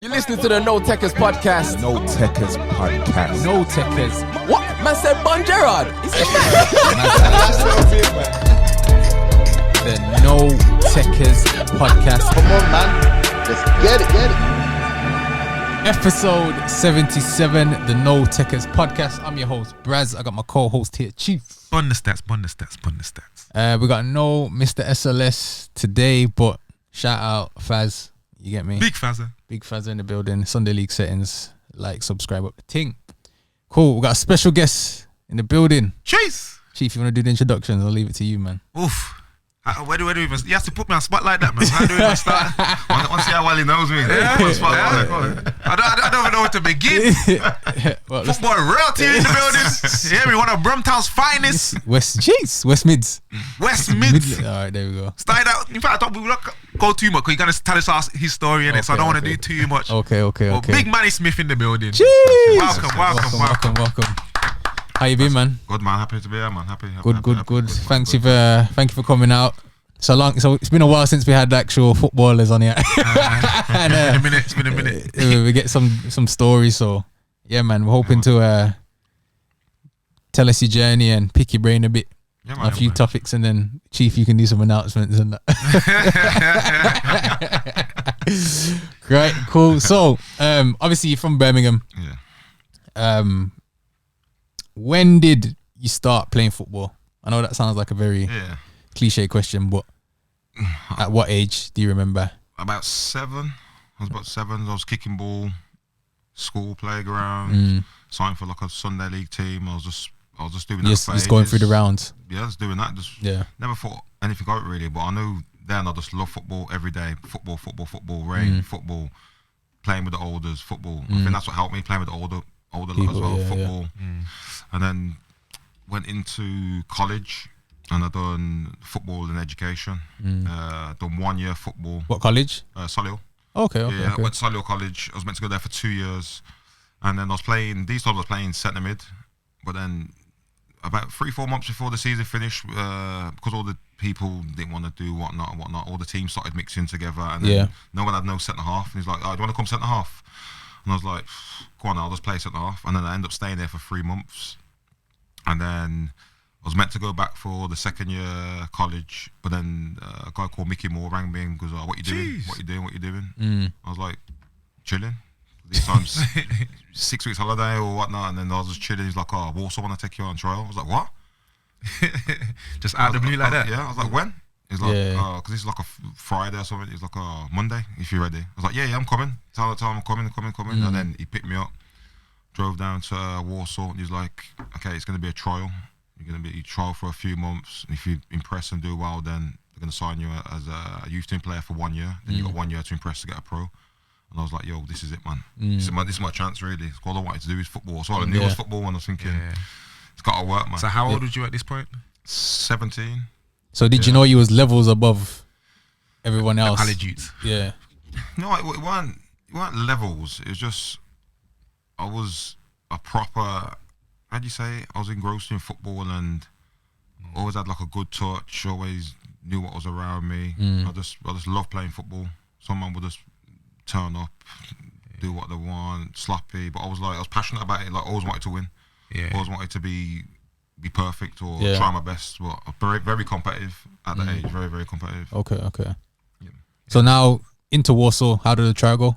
You're listening to the No Tekkers podcast. No Tekkers podcast. No Tekkers. What? Man said Bon Gerard. The No Tekkers podcast. Come on, man. Let's get it. Episode 77, the No Tekkers podcast. I'm your host, Braz. I got my co-host here, Chief. Bun the stats. We got no Mr. SLS today, but shout out Faz. You get me? Big Fazza. Big Faz in the building. Sunday League settings. Like, subscribe up the ting. Cool. We got a special guest in the building. Chase. Chief, you want to do the introductions? I'll leave it to you, man. Oof. Where do we even? You have to put me on spot like that, man. How do we even start? I want to see how well he knows me. I don't even know where to begin. Well, Football royalty in the building. Yeah, we one of Brumtown's finest. West Mids. West Mids. All right, there we go. Started out. In fact, I thought we would not go too much because you're gonna tell us his story in it, so I don't want to do too much. Okay. But Big Manny Smith in the building. Jeez. Welcome. How you been, man? Good, man. Happy to be here, man. Happy. Good. Thank you for coming out. So it's been a while since we had actual footballers on here. And, it's been a minute. We get some stories. So yeah, man, we're hoping to tell us your journey and pick your brain a bit on a few topics, and then Chief, you can do some announcements and that. Great, cool. So obviously you're from Birmingham. Yeah. When did you start playing football? I know that sounds like a very cliche question, but at what age do you remember? About 7. I was about 7. I was kicking ball, school playground, signed for like a Sunday league team. I was just doing that. Just going through the rounds. Yeah, just doing that. Never thought anything of it really, but I knew then I just love football every day. Football, rain, football, playing with the olders, football. I think that's what helped me, playing with the older lot as well, football. And then went into college and I done football and education. Done 1 year football. What college? Solihull. Okay. I went to Solihull College. I was meant to go there for 2 years, and then I was playing centre mid, but then about 3-4 months before the season finished, because all the people didn't want to do whatnot, all the teams started mixing together, and then no one had no centre half. And he's like, "Oh, do you want to come centre half?" And I was like, "Go on, I'll just play centre half." And then I ended up staying there for 3 months, and then I was meant to go back for the second year college, but then a guy called Mickey Moore rang me and goes, "What you doing? What you doing?" I was like, "Chilling." These times 6 weeks holiday or whatnot, and then I was just chilling. He's like, "Oh, Warsaw want to take you on trial." I was like, "What?" Just out of the blue like that? Yeah, I was like, "When?" He's like, because this is like a Friday or something. He's like, "Monday, if you're ready." I was like, yeah, I'm coming. Tell him I'm coming. And then he picked me up, drove down to Warsaw, and he's like, "Okay, it's going to be a trial. You're going to be trial for a few months. And if you impress and do well, then they're going to sign you as a youth team player for 1 year. Then you got 1 year to impress to get a pro." And I was like, "Yo, this is it, man. This is my chance, really. All I wanted to do is football." So all I knew was football, and I was thinking, it's got to work, man. So how old was you at this point? 17. So did you know you was levels above everyone else? College youths. Yeah. No, it weren't levels. It was just I was a proper. How do you say? I was engrossed in football and always had like a good touch. Always knew what was around me. I just love playing football. Someone would just turn up, do what they want, sloppy. But I was passionate about it. Like, always wanted to win. Yeah. Always wanted to be perfect or try my best. But very, very competitive at that age. Very, very competitive. Okay. Yeah. So now into Warsaw, how did the trial go?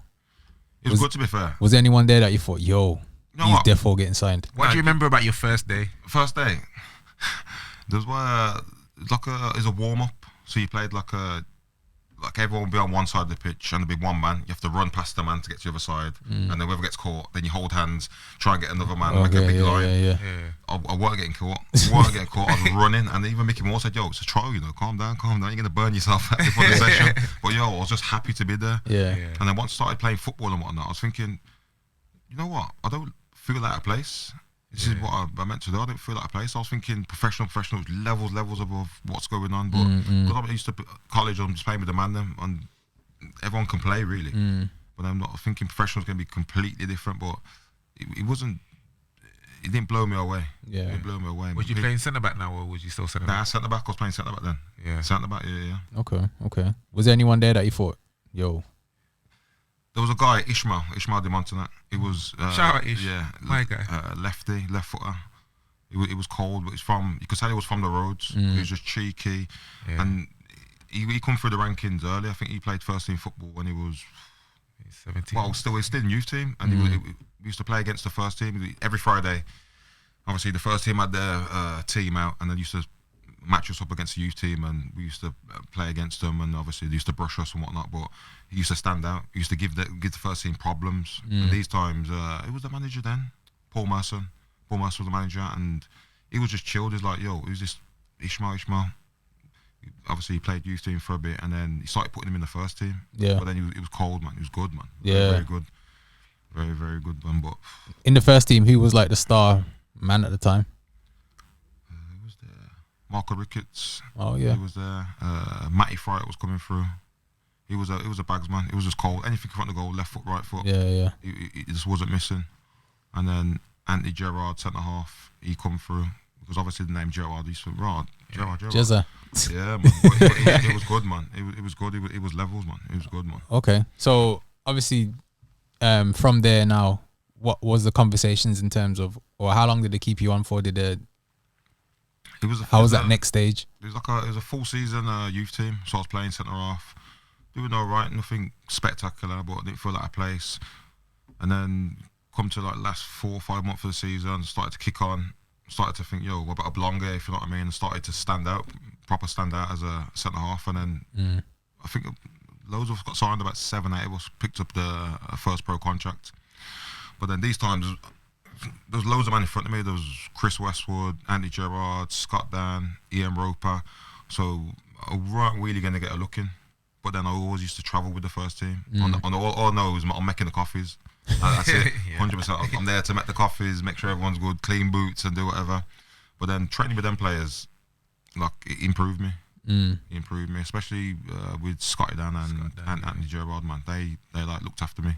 It was good, to be fair. Was there anyone there that you thought, yo, You know he's what? therefore getting signed? What do you remember about your first day? First day, there's it's a warm up. So you played like everyone would be on one side of the pitch and there'd be one man. You have to run past the man to get to the other side, and then whoever gets caught, then you hold hands, try and get another man, make a big line. Yeah. I weren't getting caught. I was running, and even Mickey Moore said, "Yo, it's a trial, calm down. You're gonna burn yourself before the session." But I was just happy to be there. Yeah. And then once I started playing football and whatnot, I was thinking, you know what? I don't feel out of place. This is what I meant to do. I don't feel out of place. I was thinking professional, levels above what's going on. But because I'm used to college, I'm just playing with the man then, and everyone can play really. But I'm not thinking professional's going to be completely different. But it wasn't. It didn't blow me away. Yeah. It didn't blow me away. Was you playing centre back now, or was you still centre back? Nah, centre back. I was playing centre back then. Yeah. Centre back. Yeah. Okay. Was there anyone there that you thought, yo? There was a guy, Ishmael de Montagnat. He was Shout out Ish, yeah, my guy. lefty, left footer. It was cold, but you could tell he was from the roads. He was just cheeky, and he come through the rankings early. I think he played first team football when he was 17. Well, he's still in youth team, and we used to play against the first team every Friday. Obviously, the first team had their team out, and then used to match us up against the youth team, and we used to play against them, and obviously they used to brush us and whatnot. But he used to stand out. He used to give the first team problems. And these times, it was the manager then, Paul Merson. Paul Merson was the manager, and he was just chilled. He's like, "Yo, who's this Ishmael?" Obviously, he played youth team for a bit, and then he started putting him in the first team. Yeah. But then he was cold, man. He was good, man. Yeah. Very good. Very, very good, man. But in the first team, who was like the star man at the time? Who was there? Marco Ricketts. Oh yeah. He was there. Matty Fright was coming through. He was a bags man. It was just cold. Anything in front of the goal, left foot, right foot. Yeah. He just wasn't missing. And then Anthony Gerrard, centre half, he come through because obviously the name Gerrard. He said, Gerrard. Jezza. Yeah, man. But it was good, man. It was good. It was levels, man. It was good, man. Okay, so obviously, from there now, what was the conversations in terms of, or how long did they keep you on for? How was that next stage? It was a full season youth team, so I was playing centre half, doing all right, nothing spectacular, but I didn't feel out of place. And then come to like last 4 or 5 months of the season, started to kick on, started to think, what about a Blonga, if you know what I mean, and started to stand out as a centre half. And then I think loads of us got signed, about 7, 8 of us picked up the first pro contract. But then these times, there was loads of men in front of me. There was Chris Westwood, Andy Gerrard, Scott Dan, Ian Roper. So I weren't really going to get a look in. But then I always used to travel with the first team. All I know is I'm making the coffees. That's it, 100%. I'm there to make the coffees, make sure everyone's good, clean boots and do whatever. But then training with them players, like, it improved me. It improved me, especially with Scotty Dan and Anthony Gerrard, man. They like looked after me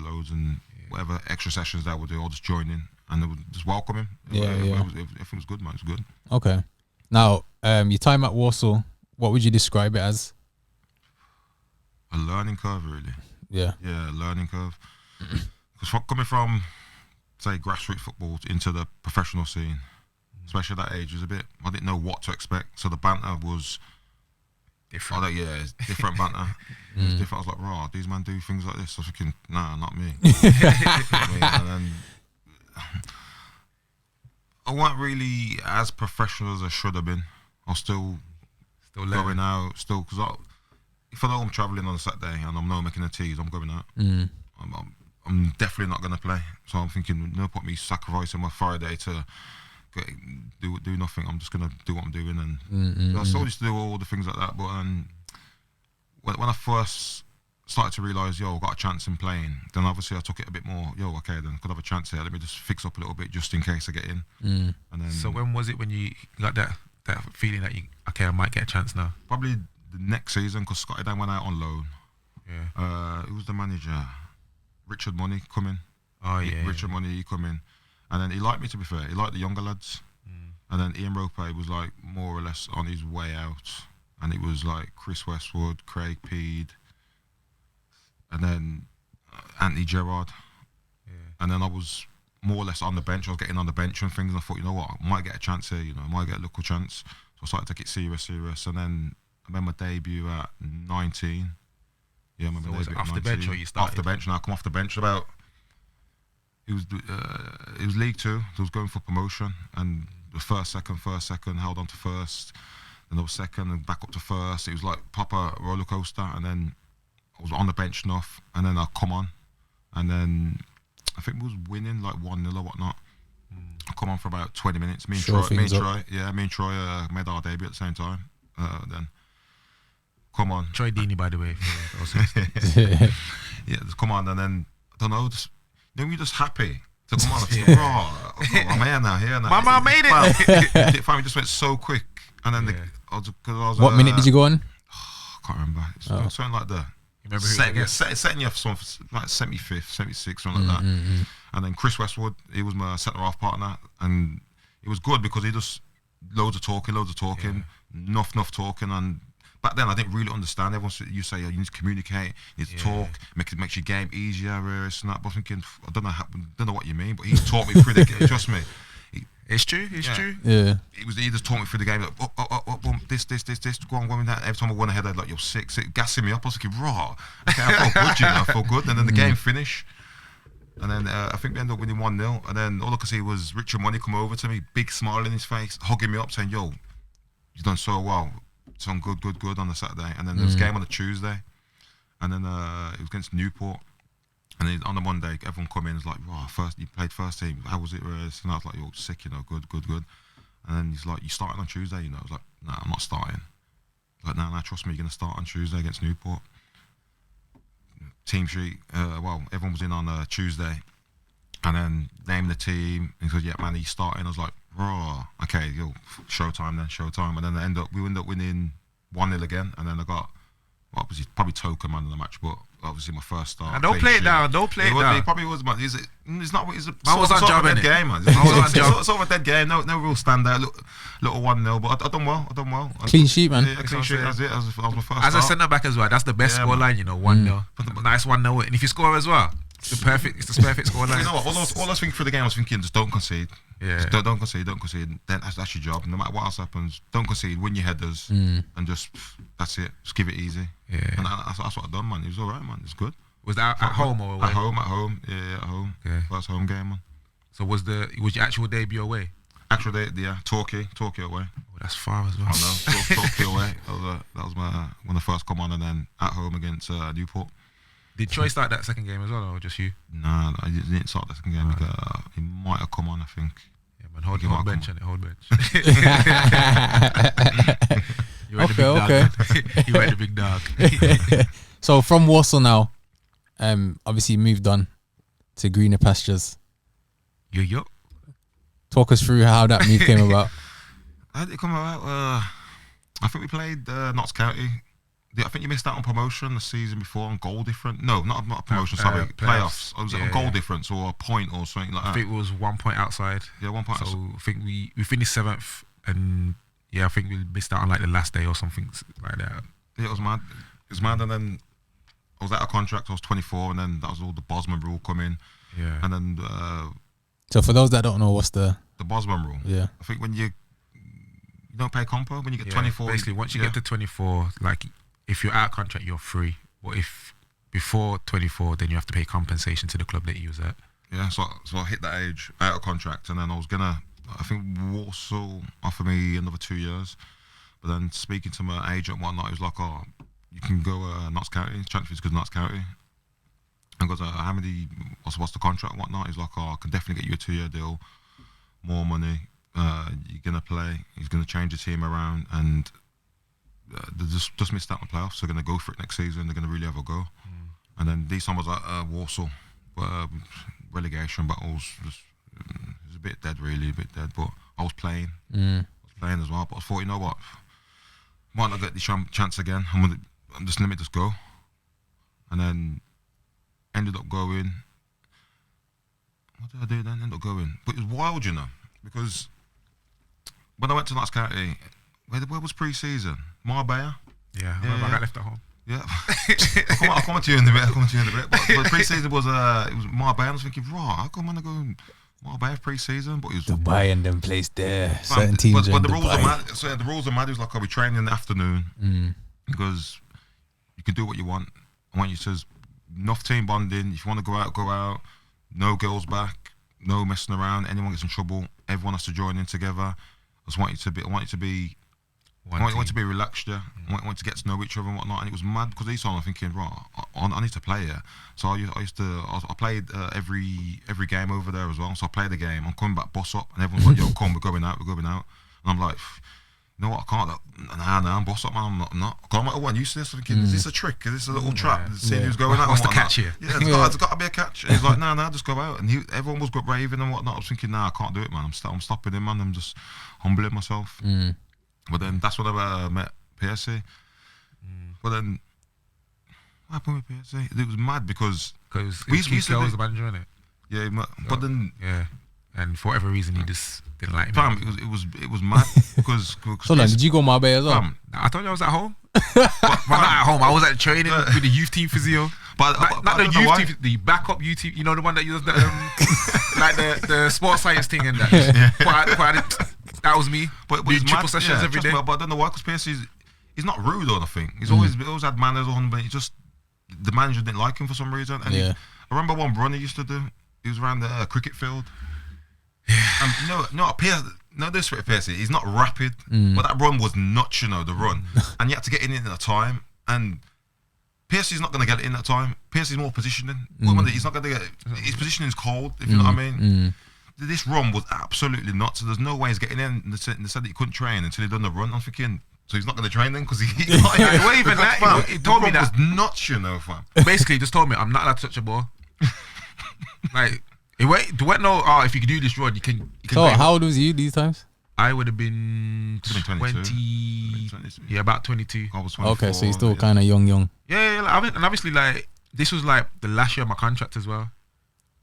loads, and whatever extra sessions they would do, I'll just join in and they would just welcome him. Everything was good, man. It was good. Okay. Now, your time at Warsaw, what would you describe it as? A learning curve, really. Yeah, learning curve. Because coming from, say, grassroots football into the professional scene, especially at that age, I didn't know what to expect. So the banter was different. It's different banter. It was different. I was like, these men do things like this. I was thinking, nah, not me. And then I weren't really as professional as I should have been. I was still going out, because if I know I'm travelling on a Saturday and I'm not making a teas, I'm going out. I'm definitely not going to play. So I'm thinking, no point me sacrificing my Friday to do nothing. I'm just going to do what I'm doing. And I still used to do all the things like that. But when I first started to realise, I've got a chance in playing, then obviously I took it a bit more, okay, then I could have a chance here. Let me just fix up a little bit just in case I get in. And then, so when was it when you got that feeling that I might get a chance now? Probably the next season, because Scotty Dan went out on loan. Who was the manager? Richard Money coming. Richard Money, he come in, and then he liked me, to be fair. He liked the younger lads. And then Ian Roper was like more or less on his way out, and it was like Chris Westwood, Craig Peed, and then Anthony Gerrard. And then I was more or less on the bench. I was getting on the bench and things, and I thought, you know what, I might get a chance here. I might get a local chance. So I started to take it serious. And then I made my debut at 19. Yeah, I remember so was it off 19. the bench or you started? Off the bench. Now I come off the bench about. It was League Two. It was going for promotion, and the first, second, held on to first. Then I was second and back up to first. It was like proper roller coaster, and then I was on the bench enough, and then I come on, and then I think we was winning like 1-0 or whatnot. I come on for about 20 minutes. Me and Troy made our debut at the same time. Then come on, Troy Deeney, by the way. Just come on, and then I don't know. Then we're just happy to come on. I'm here now. Mama made it. It finally just went so quick, and then what minute did you go on? I can't remember. It's something like that. Remember setting you off something like 75th, 76th, something like that. And then Chris Westwood, he was my centre half partner, and it was good because he just loads of talking, enough talking, and back then I didn't really understand. Everyone said, you say you need to communicate, you need to talk, makes your game easier. But I'm thinking, I don't know what you mean, but he taught me through the game. Trust me. It's true. It's true. Yeah. He just taught me through the game. Like, this. Go on, that. Every time I went ahead, I'd like, you're sick, gassing me up. I was thinking, raw. Okay, I felt good, I felt good. And then the game finished. And then I think we ended up winning 1-0. And then all I could see was Richard Money come over to me, big smile in his face, hugging me up, saying, yo, you've done so well. It's on good on the Saturday. And then there was a game on the Tuesday. And then it was against Newport. And then on the Monday, everyone come in and was like, wow, you played first team. How was it? And I was like, you're sick, good. And then he's like, you starting on Tuesday? I was like, nah, I'm not starting. Like, nah, trust me, you're going to start on Tuesday against Newport. Team sheet, everyone was in on Tuesday. And then named the team. And he said, yeah, Manny, you starting? I was like, raw. Okay, showtime. And then we ended up winning 1-0 again. And then I got, obviously, probably token man of the match, but obviously my first start. Don't play it down. Don't play it down. It probably was, man. It's not. It's a dead game, man. It's sort of a dead game. No real standout. Little 1-0, but I done well. Clean sheet, man. Yeah, clean sheet. That's it. That was my first. As a centre back as well, that's the best score line. 1-0. Nice 1-0, and if you score as well, it's the perfect score line. You know what? All I was thinking through the game, I was thinking, just don't concede. Yeah. Just don't concede. Then that's your job. No matter what else happens, don't concede. Win your headers, and just that's it. Just give it easy. Yeah. And that's what I done, man. It was alright, man. It's good. Was that at home or away? At home. Yeah, at home. Okay. First home game, man. So was your actual debut away? Actual day, yeah. Torquay away. Oh, that's far as well. I know. Torquay away. That was my when I first come on, and then at home against Newport. Did Troy start that second game as well, or just you? Nah, I didn't start the second game. He might have come on, I think. Yeah, man, hold bench. You were okay. You were the big dog. So from Warsaw now, obviously you moved on to greener pastures. Yo. Talk us through how that move came about. How did it come about? I think we played Notts County. I think you missed out on promotion the season before on goal difference. No, not a promotion, sorry. Playoffs. Was it a goal difference or a point or something like that? I think it was 1 point outside. Yeah, 1 point outside. So I think we finished 7th, and I think we missed out on like the last day or something like that. Yeah, it was mad. And then I was out of contract. I was 24, and then that was all the Bosman rule come in. Yeah. And then So for those that don't know, what's the Bosman rule? Yeah. I think when you don't pay compo when you get 24. Basically, once you get to 24, like if you're out of contract, you're free. But if before 24, then you have to pay compensation to the club that you was at. Yeah, so I hit that age out of contract, and then I think Warsaw offered me another 2 years. But then speaking to my agent and whatnot, he was like, oh, you can go Notts County, transfer to Notts County. And goes, how many, what's the contract and whatnot? He's like, oh, I can definitely get you a 2-year deal, more money, you're going to play, he's going to change the team around, and they just missed out on the playoffs. They're going to go for it next season. They're going to really have a go. And then this time was like Warsaw, but relegation battles. It was a bit dead, but I was playing. As well. But I thought, you know what, might not get the chance again. Let me just go. And then ended up going. What did I do then? Ended up going. But it was wild, because when I went to Notts County, where was pre-season? Marbella. Yeah, I got left at home. Yeah, I'll come on to you in a bit. But pre-season was it was Marbella. I was thinking, right, how come I go Marbella pre-season? But it was Dubai and them place there. Certain teams but the rules are mad. So the rules are mad. It was like, I'll be training in the afternoon because you can do what you want. I want you to enough team bonding. If you want to go out. No girls back. No messing around. Anyone gets in trouble, everyone has to join in together. I want you to be relaxed, yeah. I want to get to know each other and whatnot. And it was mad because each time I'm thinking, right, I need to play here. So I played every game over there as well. So I played the game. I'm coming back, boss up, and everyone's like, yo, come, we're going out. And I'm like, you know what, I can't. Nah, I'm boss up, man. I'm not. Cause I'm like, oh, I'm used to this. I'm thinking, is this a trick? Is this a little trap? See who's going out. What's the catch here? Yeah, there's got to be a catch. And he's like, nah, just go out. And everyone was raving and whatnot. I was thinking, nah, I can't do it, man. I'm stopping him, man. I'm just humbling myself. But then that's when I met PSC. But then what happened with PSC? It was mad because we used to was the manager, innit? Yeah, but then and for whatever reason he just didn't like me. Fam, it was mad because so then, did you go Marbella as well? I told you I was at home. but not at home. I was at training with the youth team physio. But Not the youth team, the backup youth team. You know, the one that uses the like the sports science thing and that. That was me. But doing triple sessions every day. But I don't know why, because Pierce he's not rude or nothing. He's always had manners on, but he just the manager didn't like him for some reason. And I remember one run he used to do. He was around the cricket field. Yeah. Pierce. No disrespect, Pierce. He's not rapid, but that run was nuts. The run, and you had to get in it at a time. And Piercy's not going to get it in that time. Piercy's more positioning. He's not going to get it. His positioning is cold, if you know what I mean. This run was absolutely nuts. So there's no way he's getting in. They said that he couldn't train until he'd done the run. I'm thinking, so he's not going to train then? Because he told me that was nuts, fam. Basically, he just told me I'm not allowed to touch a ball. Like, if you can do this run, you can. So how old was you these times? I would have been 20. Yeah, about 22. I was 24. Okay, so you're still kind of young. Yeah, and obviously, like, this was like the last year of my contract as well,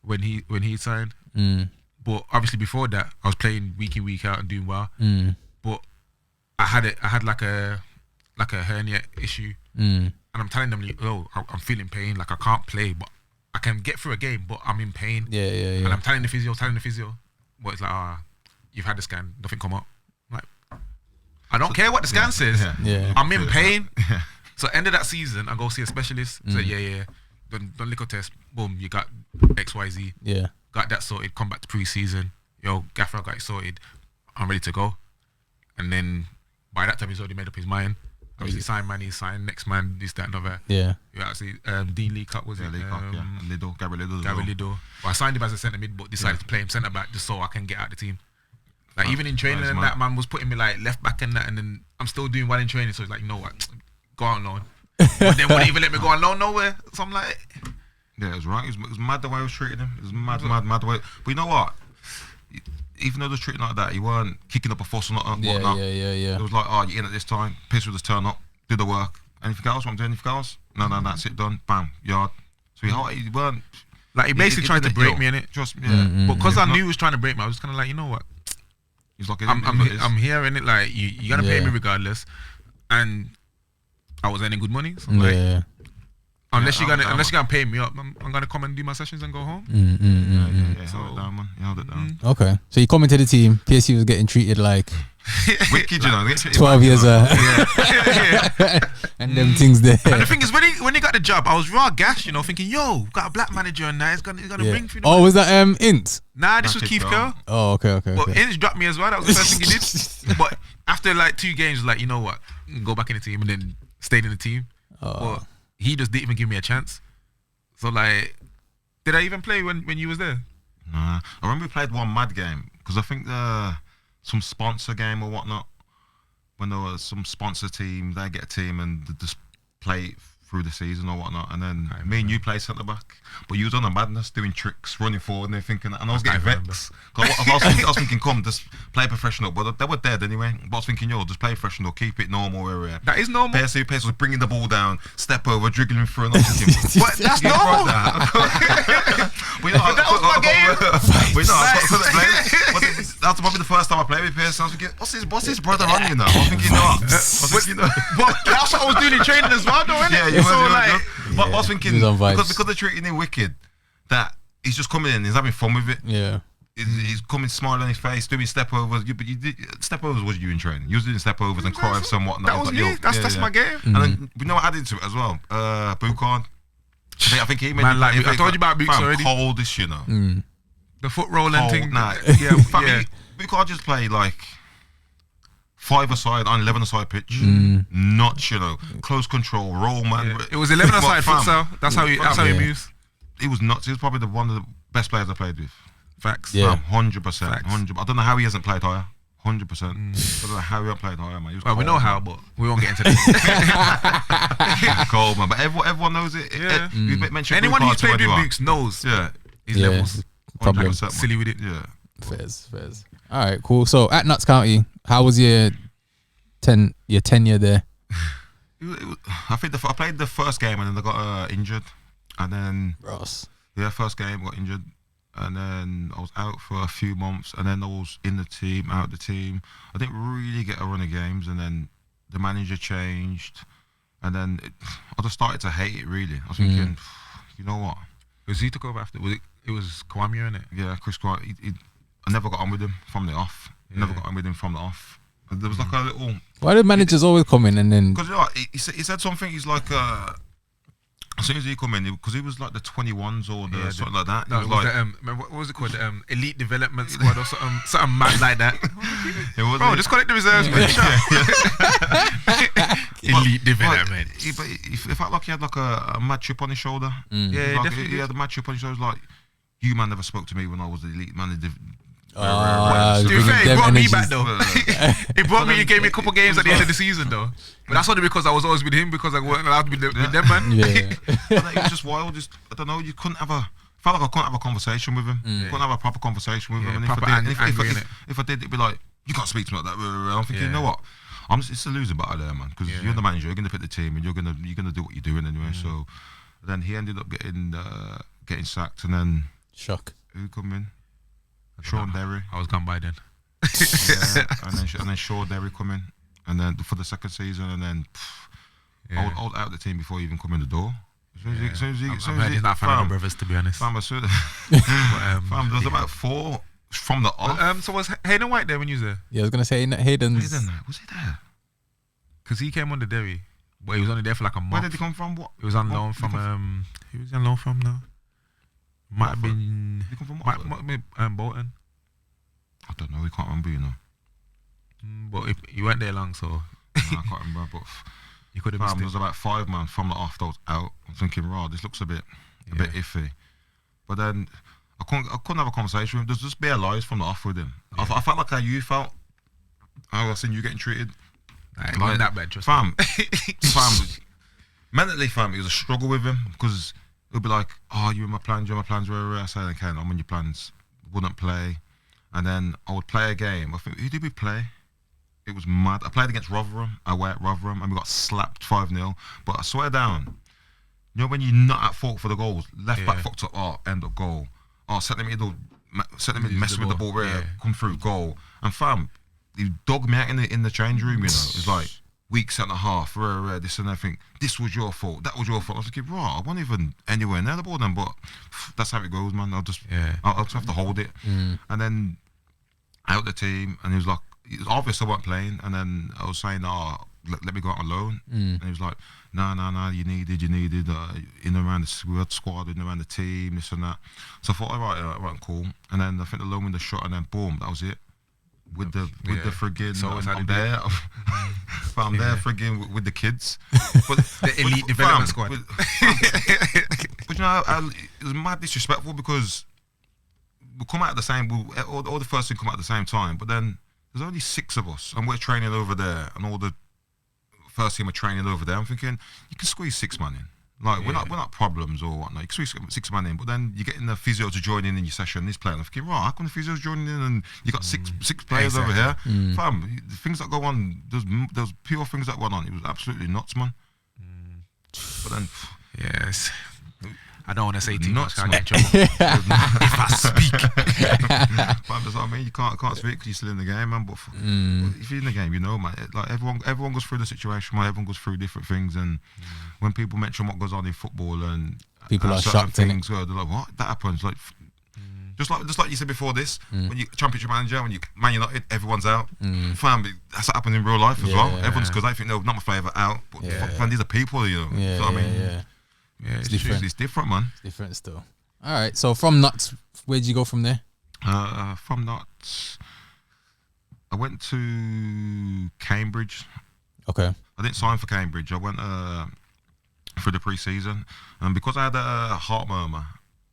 when he signed. But obviously before that, I was playing week in, week out and doing well. But I had like a hernia issue, and I'm telling them, I'm feeling pain, like I can't play, but I can get through a game, but I'm in pain. Yeah. And I'm telling the physio, but it's like, you've had the scan, nothing come up. Like, I don't care what the scan says. Yeah. I'm in pain. Yeah. So end of that season, I go see a specialist. Say, done liquor test. Boom, you got XYZ. Yeah. Got that sorted. Come back to pre-season. Yo, Gaffer got it sorted. I'm ready to go. And then by that time, he's already made up his mind. Obviously, signed Manny, signed next man, this, that, and other. Yeah. You actually, Dean Leacock was it? Leacock, Gary Liddell. Well, I signed him as a centre mid, but decided to play him centre back just so I can get out the team. Like, even in training and that, man was putting me like left back and that, and then I'm still doing well in training, so he's like, you know what, go on loan. But then wouldn't even let me go on loan nowhere. So I'm like, yeah, it was right. It was mad the way I was treating him. It was mad the way. But you know what? Even though they was treating like that, he weren't kicking up a fuss or not. Yeah. It was like, you're in at this time. Piss will just turn up, do the work. Anything else? Want to do anything else? No, that's it, done. Bam, yard. So he weren't. Like, he basically tried to break me in it. Just But because I knew he was trying to break me, I was just kind of like, you know what? He's like, I'm here in it. Like, you're gonna pay me regardless, and I was earning good money. So I'm like, unless you're gonna pay me up, I'm gonna come and do my sessions and go home. So hold it down, man. You held it down. Okay, so you come into the team. PSC was getting treated like wicked, 12 years and them things there. And the thing is, when he got the job, I was raw gash, thinking, yo, got a black manager and that, he's gonna bring through. Oh, was that Int? Nah, this was Keith Curl. Oh, okay. But Int dropped me as well. That was the first thing he did. But after like 2 games, like, you know what, go back in the team, and then stayed in the team. But he just didn't even give me a chance. So like, did I even play when you was there? Nah, I remember we played one mad game because I think some sponsor game or whatnot. When there was some sponsor team, they get a team and they just play it through the season or whatnot. And then me and you play centre back, but you was on a madness, doing tricks, running forward, and thinking. And I was getting vexed. I was thinking, come, just play professional. But they were dead anyway. But I was thinking, just play professional, keep it normal. Where that is normal. Pace was bringing the ball down, step over, dribbling through, and I was thinking, what? That's normal. That was my game. That's probably the first time I played with Pierce. I was thinking, what's his brother on you now? I was thinking, but that's what I was doing in training as well, though, innit? But I was thinking, because they're treating him wicked, that he's just coming in, he's having fun with it. Yeah. He's coming, smiling on his face, doing step overs. But step overs was you in training. You was doing step overs and cry somewhat. That was me. That's my game. And then we know what added to it as well. Bukan. I think he made. Man, like, I told you about Books already. Coldest, The foot rolling thing. Nah, Bukan just played like 5-a-side on 11-a-side pitch. Not close control, roll man. Yeah. It was 11-a-side futsal. That's how he moves. He was nuts. He was probably one of the best players I played with. Facts. Yeah, 100%. 100%. I don't know how he hasn't played higher. 100%. I don't know how he hasn't played higher, man. We know how, but we won't get into that. Cold, man. But everyone knows it. Yeah. Anyone who's played with Books knows. Yeah. His levels. Problem. Silly with it. Yeah. Fairs. All right, cool. So at Notts County, how was your tenure there? I think I played the first game and then I got injured, and then first game got injured, and then I was out for a few months, and then I was in the team, out the team. I didn't really get a run of games, and then the manager changed, And then I just started to hate it. Really, I was thinking, you know what? Because he took over after. It was Kwame, innit? Yeah, Chris Kwame. I never got on with him from the off. Never got on with him from the off. And there was like a little. Why do managers always come in and then? Because you know, he said something. He's like, as soon as he come in, because he was like the 21s or something like that. No, it was like like, what was it called? The Elite Development Squad or something mad like that. Bro, just call it the reserves, man. Elite Development. But it felt like he had like a mad chip on his shoulder. Yeah, like, definitely. He had a mad chip on his shoulder. Like, you man never spoke to me when I was the elite man. To be fair, he brought me back though. He brought me. He gave me a couple games at the end of the season though. But that's only because I was always with him because I wasn't allowed to be with them, man. Yeah. It was just wild. I don't know. You couldn't have felt like I couldn't have a conversation with him. Couldn't have a proper conversation with him. And if I did, it'd be like, you can't speak to me like that. I'm thinking, you know what? It's a losing battle there, man. Because you're the manager. You're gonna pick the team, and you're gonna do what you're doing anyway. So then he ended up getting sacked, and then shock. Who come in? Sean Derry. I was gone by then. and then Sean Derry come in, and then for the second season, and then I was out the team before he even come in the door. I'm he's not a fan of the brothers, to be honest. Fam, there's about 4 from the off. So was Hayden White there when you was there? Yeah, I was gonna say Hayden's. Was he there? Because he came on the Derry, but he was only there for like a month. Where did he come from? What? He was on loan from He was on loan from now. Might have been. He come from might have Bolton. I don't know. We can't remember, you know. But you weren't there long, so I can't remember. But you could have missed it. There was about 5 man from the off that was out. I'm thinking, this looks a bit iffy. But then I couldn't have a conversation with him. There's just bare lies from the off with him. I felt like how you felt. I was seeing you getting treated. It wasn't that bad, trust me. Mentally, it was a struggle with him because it would be like, you're in my plans, I say, okay, I'm in your plans. Wouldn't play. And then I would play a game. I think, who did we play? It was mad. I played against Rotherham, away at Rotherham, and we got slapped 5-0. But I swear down, you know when you're not at fault for the goals, left back fucked up, end up goal. Set them in, messing with the ball, come through, goal. And fam, he dogged me out in the change room, you know. It's like, weeks and a half, this and everything. This was your fault. That was your fault. I was thinking, I wasn't even anywhere near the ball then, but that's how it goes, man. I'll just have to hold it. And then out the team, and he was like, it was obvious I wasn't playing. And then I was saying, let me go out on loan. And he was like, no, you needed in and around the squad, in and around the team, this and that. So I thought, all right, cool. And then I think the loan window shot, and then boom, that was it. With the friggin', so I'm there, I'm there friggin' with the kids, but the elite development squad. But you know, it was mad disrespectful because we come out at the same, all the first team come out at the same time, but then there's only 6 of us, and we're training over there, and all the first team are training over there. I'm thinking you can squeeze 6 man in. Like we're not problems or whatnot. You can squeeze 6 man in, but then you get in the physio to join in your session. He's playing. I'm thinking, how come the physio's joining in and you got six players over here? Fam, the things that go on, there's pure things that go on. It was absolutely nuts, man. But then, yes. I don't want to say too nuts, much. I get in trouble if I speak. Fam, that's what I mean. You can't speak because you're still in the game, man. But if you're in the game, you know, man. Like everyone goes through the situation, man. Everyone goes through different things, and when people mention what goes on in football and people are shocked, things, they're like, what? That happens? Like, just like you said before this, when you championship manager, when you Man United, everyone's out. Fam, that's what happens in real life as well. Everyone's because I think, no, not my flavour out, but fam, these are people, you know. Yeah, so, I mean, it's different. It's different, man. It's different still. All right. So from Nuts, where did you go from there? From Nuts, I went to Cambridge. Okay. I didn't sign for Cambridge. I went for the pre-season, and because I had a heart murmur,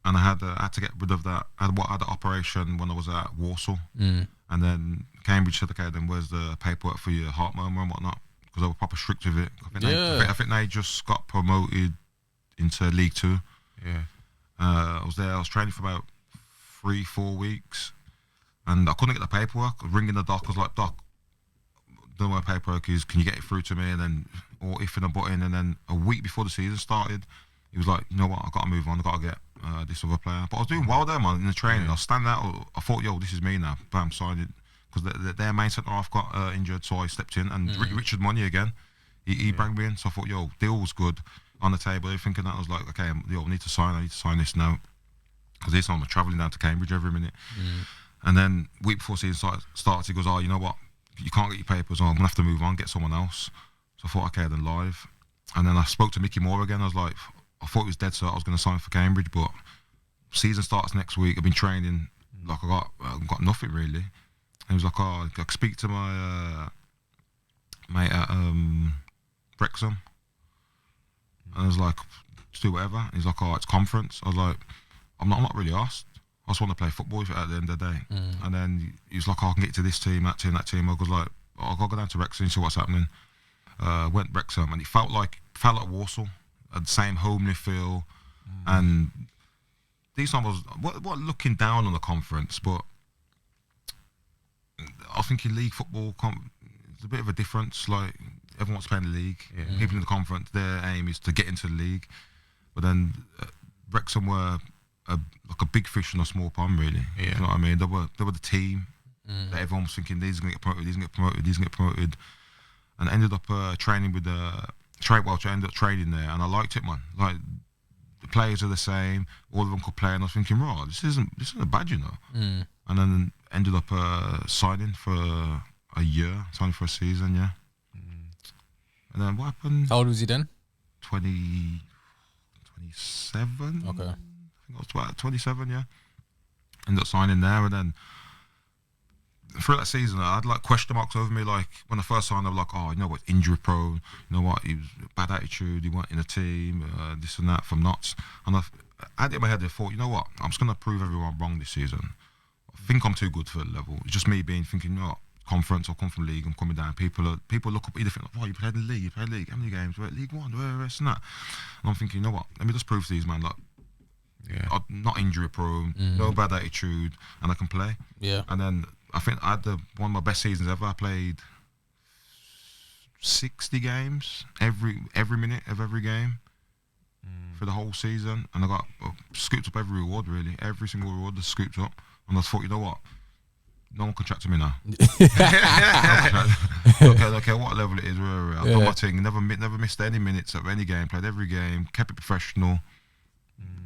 and I had to get rid of that. I had the operation when I was at Warsaw, and then Cambridge said, okay, then where's the paperwork for your heart murmur and whatnot? Because they were proper strict with it. I think they just got promoted into League 2. I was there. I was training for about 3-4 weeks, and I couldn't get the paperwork. I was ringing the doc. I was like, Doc, don't know where paperwork is. Can you get it through to me? And then, or if in a button. And then a week before the season started, he was like, you know what? I got to move on. I got to get this other player. But I was doing well there, man, in the training. I was standing out. I thought, yo, this is me now. Bam, signed it. Because their main centre half got injured, so I stepped in. And Richard Money again. He brought me in, so I thought, yo, deal was good on the table. Thinking that I was like, okay, yo, I need to sign this now, because this time I'm travelling down to Cambridge every minute. And then week before season starts, he goes, oh, you know what? You can't get your papers on. I'm gonna have to move on, get someone else. So I thought, okay, then live. And then I spoke to Mickey Moore again. I was like, I thought it was dead set. I was gonna sign for Cambridge, but season starts next week. I've been training like I got nothing really. And he was like, oh, I could speak to my mate at Wrexham. And I was like, just do whatever. And he's like, oh, it's conference. I was like, I'm not really asked. I just want to play football at the end of the day. And then he was like, oh, I can get to this team, that team. I was like, oh, I've got to go down to Wrexham and see what's happening. Went Wrexham, and it felt like Walsall, had the same homely feel. And these times I was looking down on the conference, but I think in league football, there's a bit of a difference. Like, everyone's playing the league. People in the conference, their aim is to get into the league. But then Wrexham were like a big fish in a small pond, really. You know what I mean? They were the team that everyone was thinking, these are going to get promoted, these are going to get promoted, these are going to get promoted. And I ended up training with I ended up trading there, and I liked it, man. Like, the players are the same, all of them could play, and I was thinking, right, this isn't bad, you know. And then ended up signing for a year, signing for a season, yeah. And then what happened? How old was he then? 27. Okay. I think I was 27, yeah. Ended up signing there, and then through that season, I had like question marks over me. Like, when I first signed, I was like, oh, you know what, injury prone. You know what, he was bad attitude. He weren't in a team. This and that from nuts. And I had it in my head. I thought, you know what, I'm just gonna prove everyone wrong this season. I think I'm too good for the level. It's just me thinking, you know what, conference, I'll come from league. I'm coming down. People look up. You think, oh, you played in the league. You played league. How many games? We're at League One. This and that. And I'm thinking, you know what, let me just prove to these man, like, I'm not injury prone, no bad attitude, and I can play. Yeah. And then I think I had one of my best seasons ever. I played 60 games every minute of every game for the whole season, and I got scooped up every reward, really. Every single reward just scooped up, and I thought, you know what, no one contracted me now. okay, what level it is, I've done my thing. Never missed any minutes of any game. Played every game, kept it professional.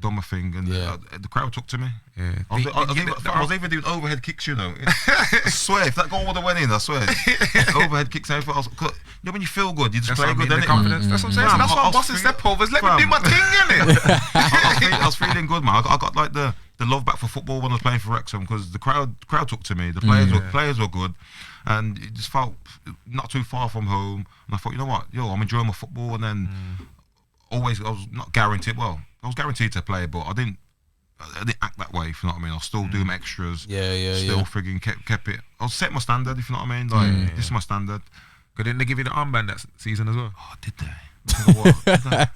Done my thing, and the crowd took to me. I was even doing overhead kicks, you know. I swear, if that goal would have went in, I swear. Overhead kicks, everything. You know, when you feel good, you just play good, then confidence. That's what I'm saying. That's why I'm bossing step overs. Let me do my thing, innit? I was feeling good, man. I got like the love back for football when I was playing for Wrexham, because the crowd took to me. The players were good, and it just felt not too far from home. And I thought, you know what, I'm enjoying my football. And then I was not guaranteed. Well, I was guaranteed to play, but I didn't act that way, if you know what I mean. I was still doing my extras. Still frigging kept it. I was set my standard, if you know what I mean. Like, this is my standard. Didn't they give you the armband that season as well? Oh, did they? I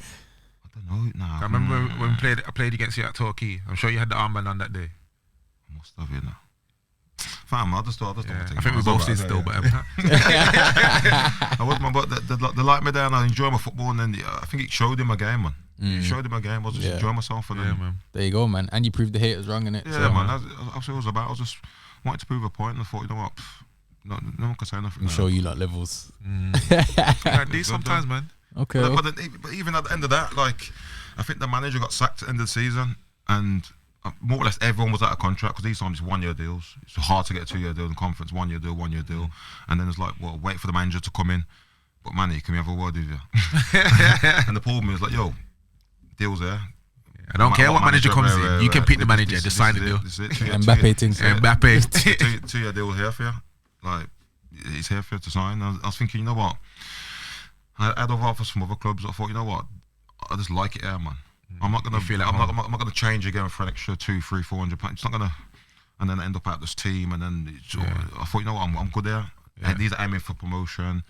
don't know. Nah, I remember when I played against you at Torquay. I'm sure you had the armband on that day. I must have, you know. Fam, I just thought. I think we both did still, but I was, man, but they liked me there, and I enjoyed my football, and then I think it showed in my game, man. It showed in my game. I was just enjoying myself, and then, man. There you go, man. And you proved the haters wrong, innit? Yeah, man. That's what it was about. I was just wanted to prove a point, and I thought, you know what, no one can say nothing. I'm sure you like levels. I do sometimes, man. Okay. But even at the end of that, like, I think the manager got sacked at the end of the season, and more or less everyone was out of contract, because these times it's 1 year deals. It's hard to get a 2 year deal in the conference. 1 year deal, 1 year deal, and then it's like, well, wait for the manager to come in. But Manny, can we have a word with you? And the problem is like, yo, deal's there. I don't care what manager comes in. You can pick the manager. Just sign the deal. Mbappe things. Mbappe. 2 year deal here for you. Like, he's here for you to sign. I was thinking, you know what? I had other offers from other clubs. I thought, you know what? I just like it here, man. I'm not gonna feel it. I'm not gonna change again for an extra 200, 300, 400 pounds. It's not gonna, and then end up at this team. And then I thought, you know what? I'm good there. Yeah. These are aiming for promotion,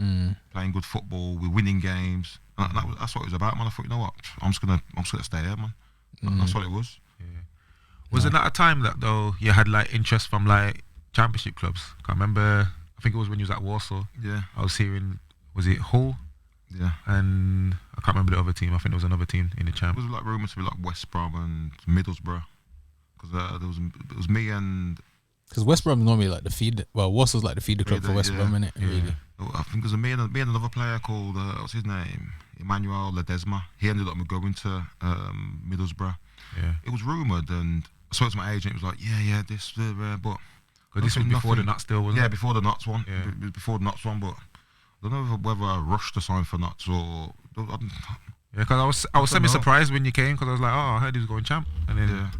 playing good football, we're winning games. And that's what it was about, man. I thought, you know what? I'm just gonna stay here, man. That's what it was. Yeah. Was it not a time that though you had like interest from like championship clubs? I remember. I think it was when you was at Warsaw. Yeah. I was hearing. Was it Hull? Yeah. And I can't remember the other team. I think there was another team in the champ. It was like rumours to be like West Brom and Middlesbrough, because it was me and Because West Brom normally like the feed. Well, Warsaw's like the feeder club for West Brom, innit? Yeah. Really. I think there's me and another player called what's his name, Emmanuel Ledesma. He ended up going to Middlesbrough. Yeah. It was rumoured, and I spoke to my agent. It was like, this, but this was before the Nuts still, wasn't it? Yeah, before the Nuts one. Yeah. Before the Nuts one, but I don't know whether I rushed to sign for Nuts or. Yeah, because I was semi-surprised when you came, because I was like, I heard he was going champ, and then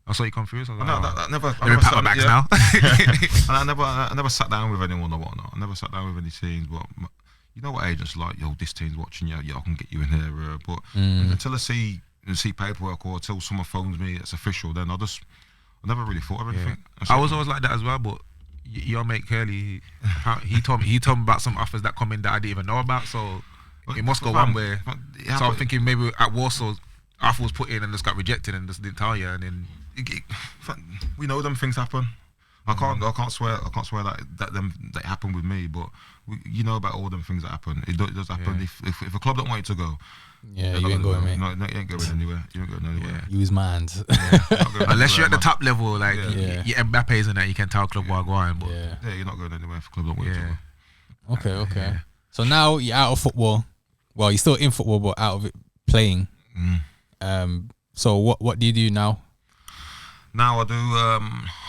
I saw you come through. So I was like, I never pat my backs now. And I never sat down with anyone or whatnot. I never sat down with any teams, but you know what agents are like. Yo, this team's watching you. Yeah, I can get you in here. But until I see paperwork or until someone phones me, it's official. Then I never really thought of anything. I was always like that as well, but your mate Curly, he told me about some offers that come in that I didn't even know about. So it must go one way. So I'm thinking maybe at Warsaw, offer was put in and just got rejected and just didn't tell you, and then we know them things happen. I can't swear that it happened with me, but you know about all them things that happen. It does happen. Yeah. If a club don't want you to go, you ain't going, mate. No, you ain't going anywhere. You ain't going anywhere. Use mans. Unless you're at the top level, like your Mbappe's and that, you can tell club while going. But you're not going anywhere if a club don't want you to go. Okay. Yeah. So now you're out of football. Well, you're still in football, but out of it playing. So what do you do now? Now I do.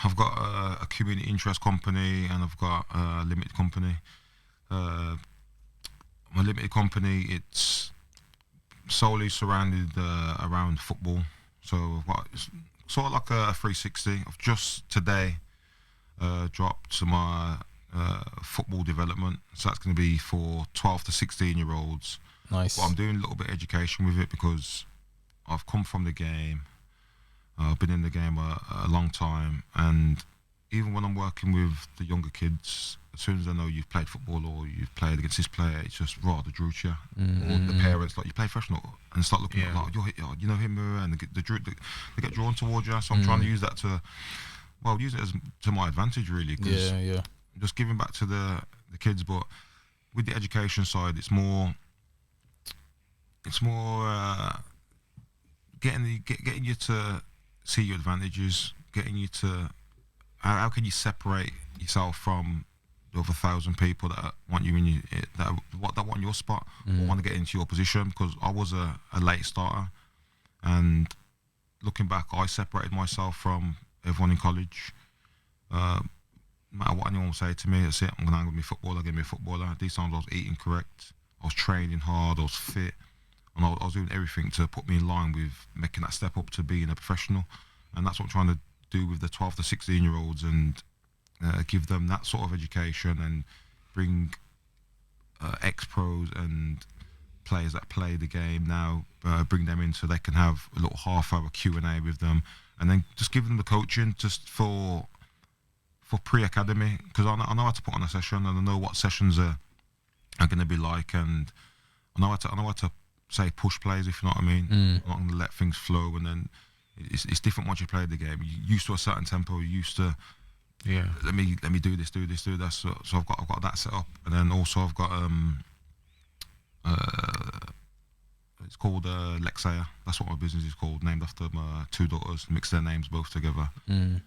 I've got a community interest company, and I've got a limited company. My limited company, it's solely surrounded around football. So it's sort of like a 360. I've just today dropped my football development. So that's going to be for 12 to 16-year-olds. Nice. But I'm doing a little bit of education with it because I've come from the game. I've been in the game a long time, and even when I'm working with the younger kids, as soon as they know you've played football or you've played against this player, it's just the drew to you. Or the parents, like, you play professional, and start looking at like, you know him, and they get drawn towards you. So I'm trying to use that use it as to my advantage, really. Cause just giving back to the kids, but with the education side, it's more getting you to see your advantages, getting you to how can you separate yourself from the other 1,000 people that want you in that want your spot or want to get into your position. Because I was a late starter, and looking back, I separated myself from everyone in college. No matter what anyone will say to me, that's it. I'm gonna hang with me footballer. Give me a footballer. These times I was eating correct, I was training hard, I was fit. And I was doing everything to put me in line with making that step up to being a professional. And that's what I'm trying to do with the 12 to 16-year-olds, and give them that sort of education, and bring ex-pros and players that play the game now, bring them in so they can have a little half-hour Q&A with them, and then just give them the coaching just for pre-academy, because I know how to put on a session, and I know what sessions are going to be like, and I know how to say push plays, if you know what I mean. I'm not going to let things flow, and then it's different once you play the game. You're used to a certain tempo. You're used to let me do this, do that. So I've got that set up, and then also I've got it's called Lexia. That's what my business is called, named after my 2 daughters. Mix their names both together, and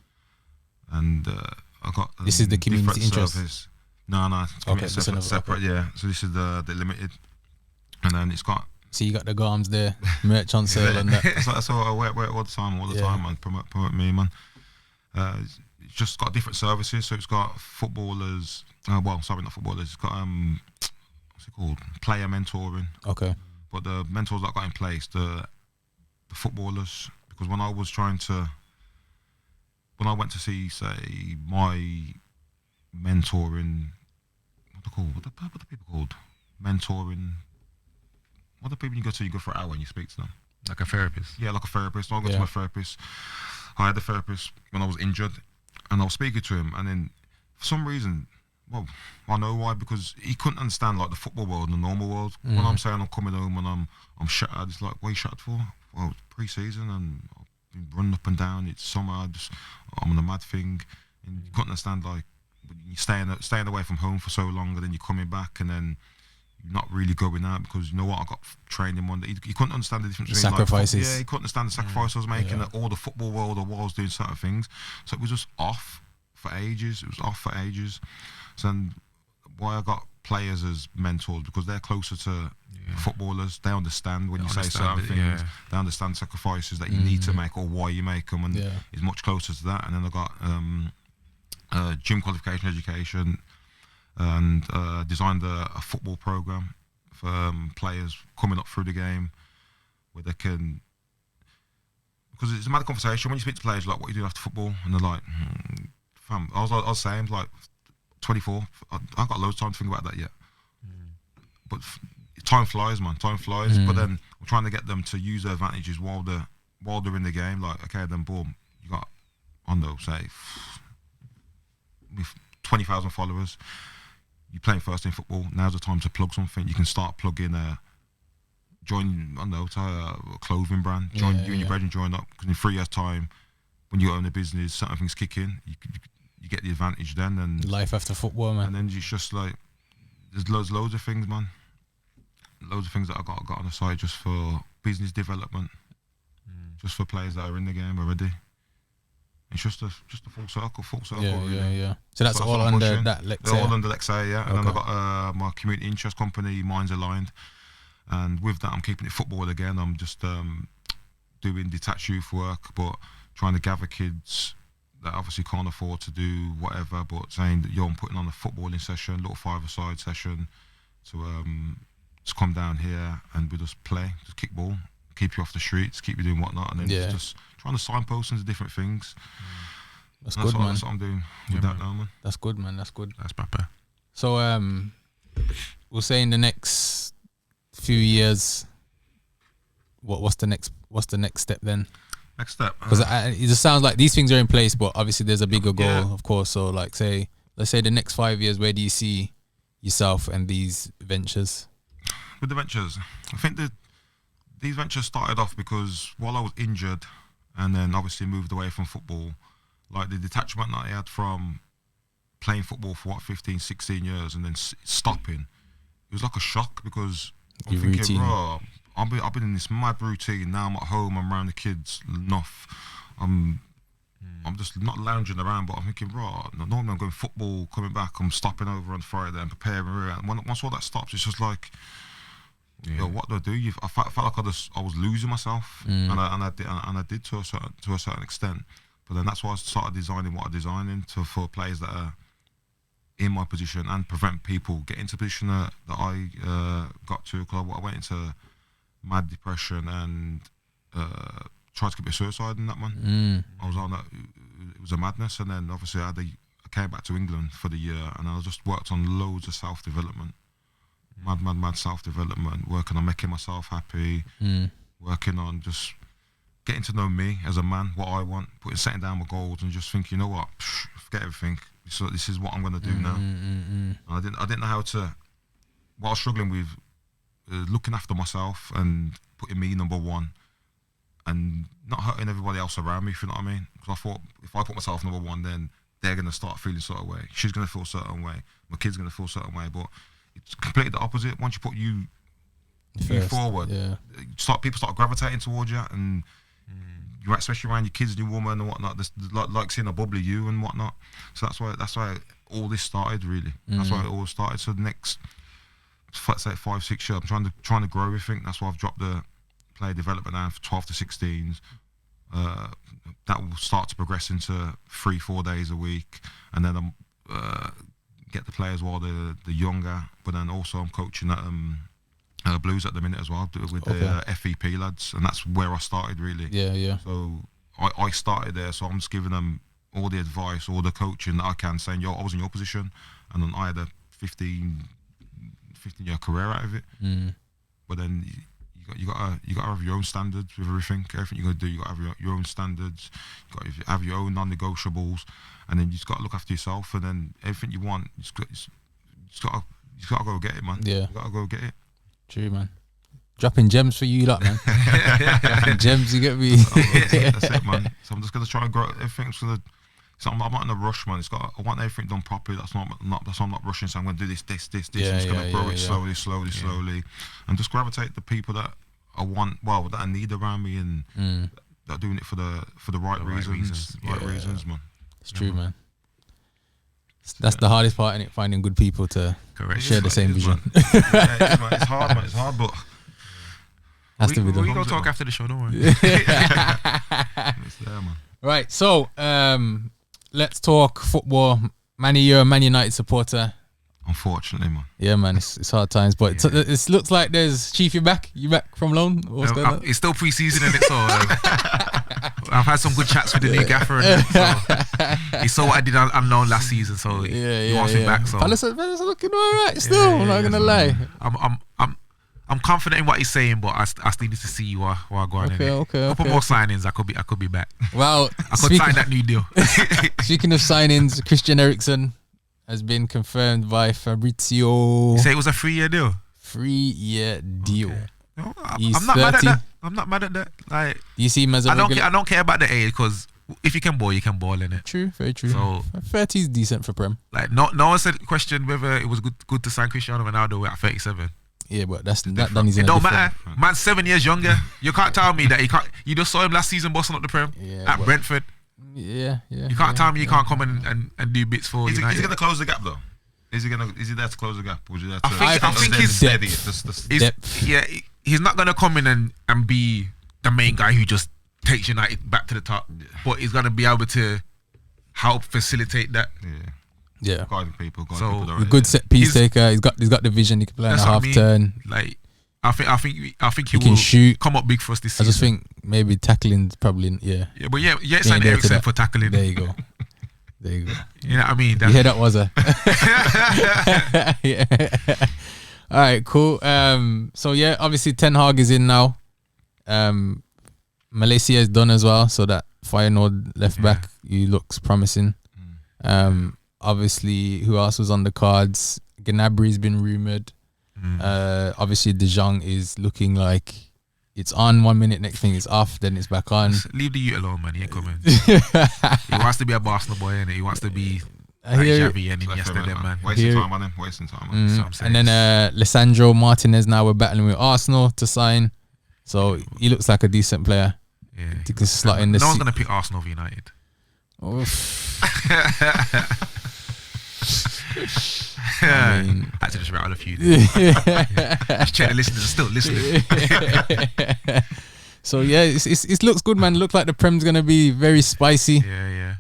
I got this is the community interest. Service. No, it's separate. Yeah, so this is the limited, and then it's got. So you got the garms there, merch on sale and that. That's all I wear all the time, man. Promote me, man. It's just got different services. So it's got footballers. Not footballers. It's got what's it called? Player mentoring. Okay. But the mentors that I got in place, the footballers, because when I went to see, say, my mentoring, what are people called? Mentoring. What are the people you go for an hour and you speak to them? Like a therapist? Yeah, like a therapist. I go to my therapist. I had a therapist when I was injured, and I was speaking to him, and then for some reason, well, I know why, because he couldn't understand like the football world and the normal world. When I'm saying I'm coming home and I'm shattered, it's like, what are you shattered for? Well, it's pre-season and I've been running up and down. It's summer. I'm on a mad thing, and you couldn't understand, like, you're staying away from home for so long, and then you're coming back, and then you're not really going out because, you know what, I got training one day. He couldn't understand the difference between sacrifices. He couldn't understand the sacrifice I was making, all the football world I was doing certain things. So it was just off for ages. It was off for ages. So then why I got players as mentors, because they're closer to footballers. They understand when you say certain things. They understand sacrifices that you need to make or why you make them, and it's much closer to that. And then I got gym qualification education, and designed a football program for players coming up through the game, where they can, because it's a mad conversation when you speak to players like, what you do after football, and they're like, fam, I was saying, like 24, I've got loads of time to think about that yet. But time flies, man. Time flies. But then we're trying to get them to use their advantages while they're in the game. Like, okay, then boom, you got, I don't know, say 20,000 followers. You're playing first team football. Now's the time to plug something. You can start plugging join, I don't know, a clothing brand. Join you and your brethren join up, because in 3 years' time, when you own a business, certain things kick in. You get the advantage then, and life after football, man. And then it's just like, there's loads of things, man. Loads of things that I got on the side just for business development, just for players that are in the game already. It's just a full circle. Yeah. So that's all under that Lexia. They're all under Lexia, yeah. And then I've got my community interest company, Minds Aligned, and with that I'm keeping it football again. I'm just doing detached youth work, but trying to gather kids that obviously can't afford to do whatever, but saying that, I'm putting on a footballing session, little 5-a-side session, to come down here and we just play, just kick ball, keep you off the streets, keep you doing whatnot, and then just trying to signpost into different things. That's good, man. That's what I'm doing with that now, man. That's good, man. That's good. That's proper. So we'll say in the next few years, what's the next step then? Next step, because it just sounds like these things are in place, but obviously there's a bigger goal, of course. So like, let's say the next 5 years, where do you see yourself and these ventures? With the ventures, I think that these ventures started off because while I was injured, and then obviously moved away from football, like the detachment that I had from playing football for 15, 16 years and then stopping, it was like a shock, because I'm thinking, bro, I've been in this mad routine. Now I'm at home, I'm around the kids enough. I'm just not lounging around, but I'm thinking, bro, normally I'm going football, coming back, I'm stopping over on Friday and preparing. And once all that stops, it's just like, yo, what do I do? I felt like I was losing myself, and I did to a certain extent. But then that's why I started designing what I'm designing for players that are in my position, and prevent people getting into the position that I got to, because I went into mad depression and tried to commit suicide in that, man. I was on that. It was a madness, and then obviously I came back to England for the year, and I just worked on loads of self-development, mad self-development, working on making myself happy, working on just getting to know me as a man, what I want, setting down my goals, and just think, you know what, forget everything. So this is what I'm gonna do now. I didn't know how to. What I was struggling with, looking after myself and putting me number one, and not hurting everybody else around me, if you know what I mean. Because I thought, if I put myself number one, then they're gonna start feeling a certain way. She's gonna feel a certain way. My kid's gonna feel a certain way. But it's completely the opposite. Once you put you forward, people start gravitating towards you, and especially around your kids and your woman and whatnot. There's like seeing a bubbly you and whatnot. So that's why all this started, really. That's why it all started. So the next, let's say 5-6 years, I'm trying to grow everything. That's why I've dropped the player development now for 12 to 16s. That will start to progress into 3-4 days a week, and then I'm get the players while they're younger. But then also I'm coaching at Blues at the minute as well, with the FEP lads, and that's where I started, really. Yeah. So I started there, so I'm just giving them all the advice, all the coaching that I can, saying, yo, I was in your position, and then I had a 15-year career out of it. But then you got to have your own standards with everything. Everything you're gonna do, you got to have your own standards. You got to have your own non-negotiables, and then you just got to look after yourself. And then everything you want, you just got to go get it, man. Yeah, you got to go get it. True, man. Dropping gems for you, lot, man. Dropping gems, you get me. That's it, man. So I'm just gonna try and grow everything. So I'm not in a rush, man. I want everything done properly. That's why I'm not rushing. So I'm gonna do this. Yeah, I'm just gonna grow it slowly, and just gravitate the people that I want, that I need around me, and that are doing it for the right reasons. Right reasons, man. It's true, man. That's the hardest part in it, finding good people to share the same vision. It's hard, man. It's hard, but has to be done. We gonna talk after the show, don't worry. it's there, man. Right, so let's talk football. Manny, you're a Man United supporter. Unfortunately, man. Yeah, man, it's hard times, but it looks like there's Chief. You back from loan? What's going on? It's still pre-season, in it, so I've had some good chats with the new gaffer, and so he saw what I did on loan last season, so he wants me back. So fellas are looking alright still. I'm not gonna lie. I'm confident in what he's saying, but I still need to see what going on. Okay. Couple more signings, I could be back. Well, I could sign that new deal. Speaking of signings, Christian Eriksen has been confirmed by Fabrizio. You say it was a 3-year deal? 3-year deal. Okay. No, He's I'm not 30. mad at that. I'm not mad at that. Like, Do you see him as a I regular? don't care about the age, because if you can ball, you can ball, innit? True, very true. So 30 is decent for Prem. like, no one said question whether it was good to sign Cristiano Ronaldo at 37. Yeah, but that he's in It a don't different- matter. Man's 7 years younger. You can't tell me that you just saw him last season bossing up the Prem at Brentford. Yeah. You can't tell me you can't come and do bits for Is he United. going to close the gap though? Is he there to close the gap? Would you there to, I think he's steady. depth. He's not gonna come in and be the main guy who just takes United back to the top, but he's gonna be able to help facilitate that. Yeah. Guiding people. A good set piece taker. He's got the vision. He can play on a half turn. Like I think he can will shoot. come up big for us this I season. just think maybe tackling's probably But it's an there to Eriksen that. for tackling. There you go. You know what I mean? You hear that, was a yeah. All right, cool. So yeah, obviously Ten Hag is in now. Malaysia is done as well, so that Feyenoord left back, he looks promising. Obviously, who else was on the cards? Gnabry's been rumored. Obviously, De Jong is looking like it's on 1 minute, next thing it's off, then it's back on. Just leave the youth alone, man. He ain't coming. He wants to be a Arsenal boy, innit? He wants to be like Xavi and yesterday, man. Wasting time on him. That's what I'm saying. And then Lisandro Martinez now we're battling with Arsenal to sign. So he looks like a decent player. Yeah. He can slot in the No one's gonna pick Arsenal over United. I had to just rattle a few. Just check the listeners are still listening. So yeah, it looks good, man. Look like the Prem's gonna be very spicy. Yeah.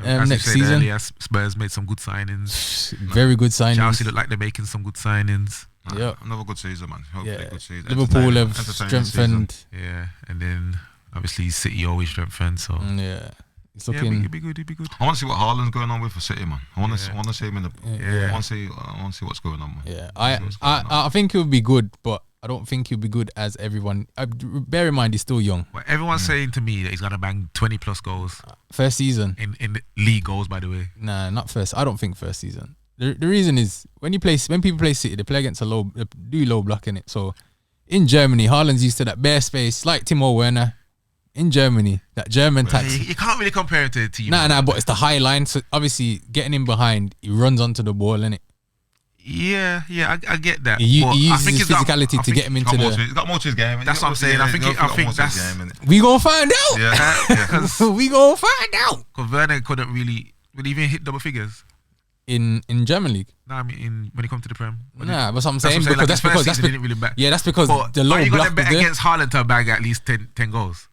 As next you said season. earlier, Spurs made some good signings. Very good signings. Chelsea look like they're making some good signings. Yeah. Another good season, man. Hopefully, good season. Liverpool have Entertaining strengthened. Yeah, and then obviously City always strengthened. So Yeah, it's yeah, looking. it'd be good. I want to see what Haaland's going on with for City, man. I want to see him in the. Yeah. I want to see what's going on, man. Yeah, I think he'll be good, but I don't think he'll be good as everyone. Bear in mind, he's still young. But everyone's saying to me that he's gonna bang 20 plus goals First season. in the league goals. By the way, Nah, not first. I don't think first season. The reason is when people play City, they play against they do low block in it. So in Germany, Haaland's used to that bare space, like Timo Werner. In Germany, that German tax. you can't really compare it to you. Nah, but it's the high line. So obviously, getting him behind, he runs onto the ball, innit? Yeah, I get that. He But I uses think his he's got- physicality I to think get him into He's got more to his game. That's what I'm saying. I think that's- We gonna find out. because We gonna find out. Werner couldn't really even hit double figures. In German league. No, I mean when he comes to the Prem. Nah, but I'm That's what saying I'm saying, like, that's his first because season didn't really back. yeah, that's because But the low are you block gonna bet was there. against Haaland to bag at least 10 goals?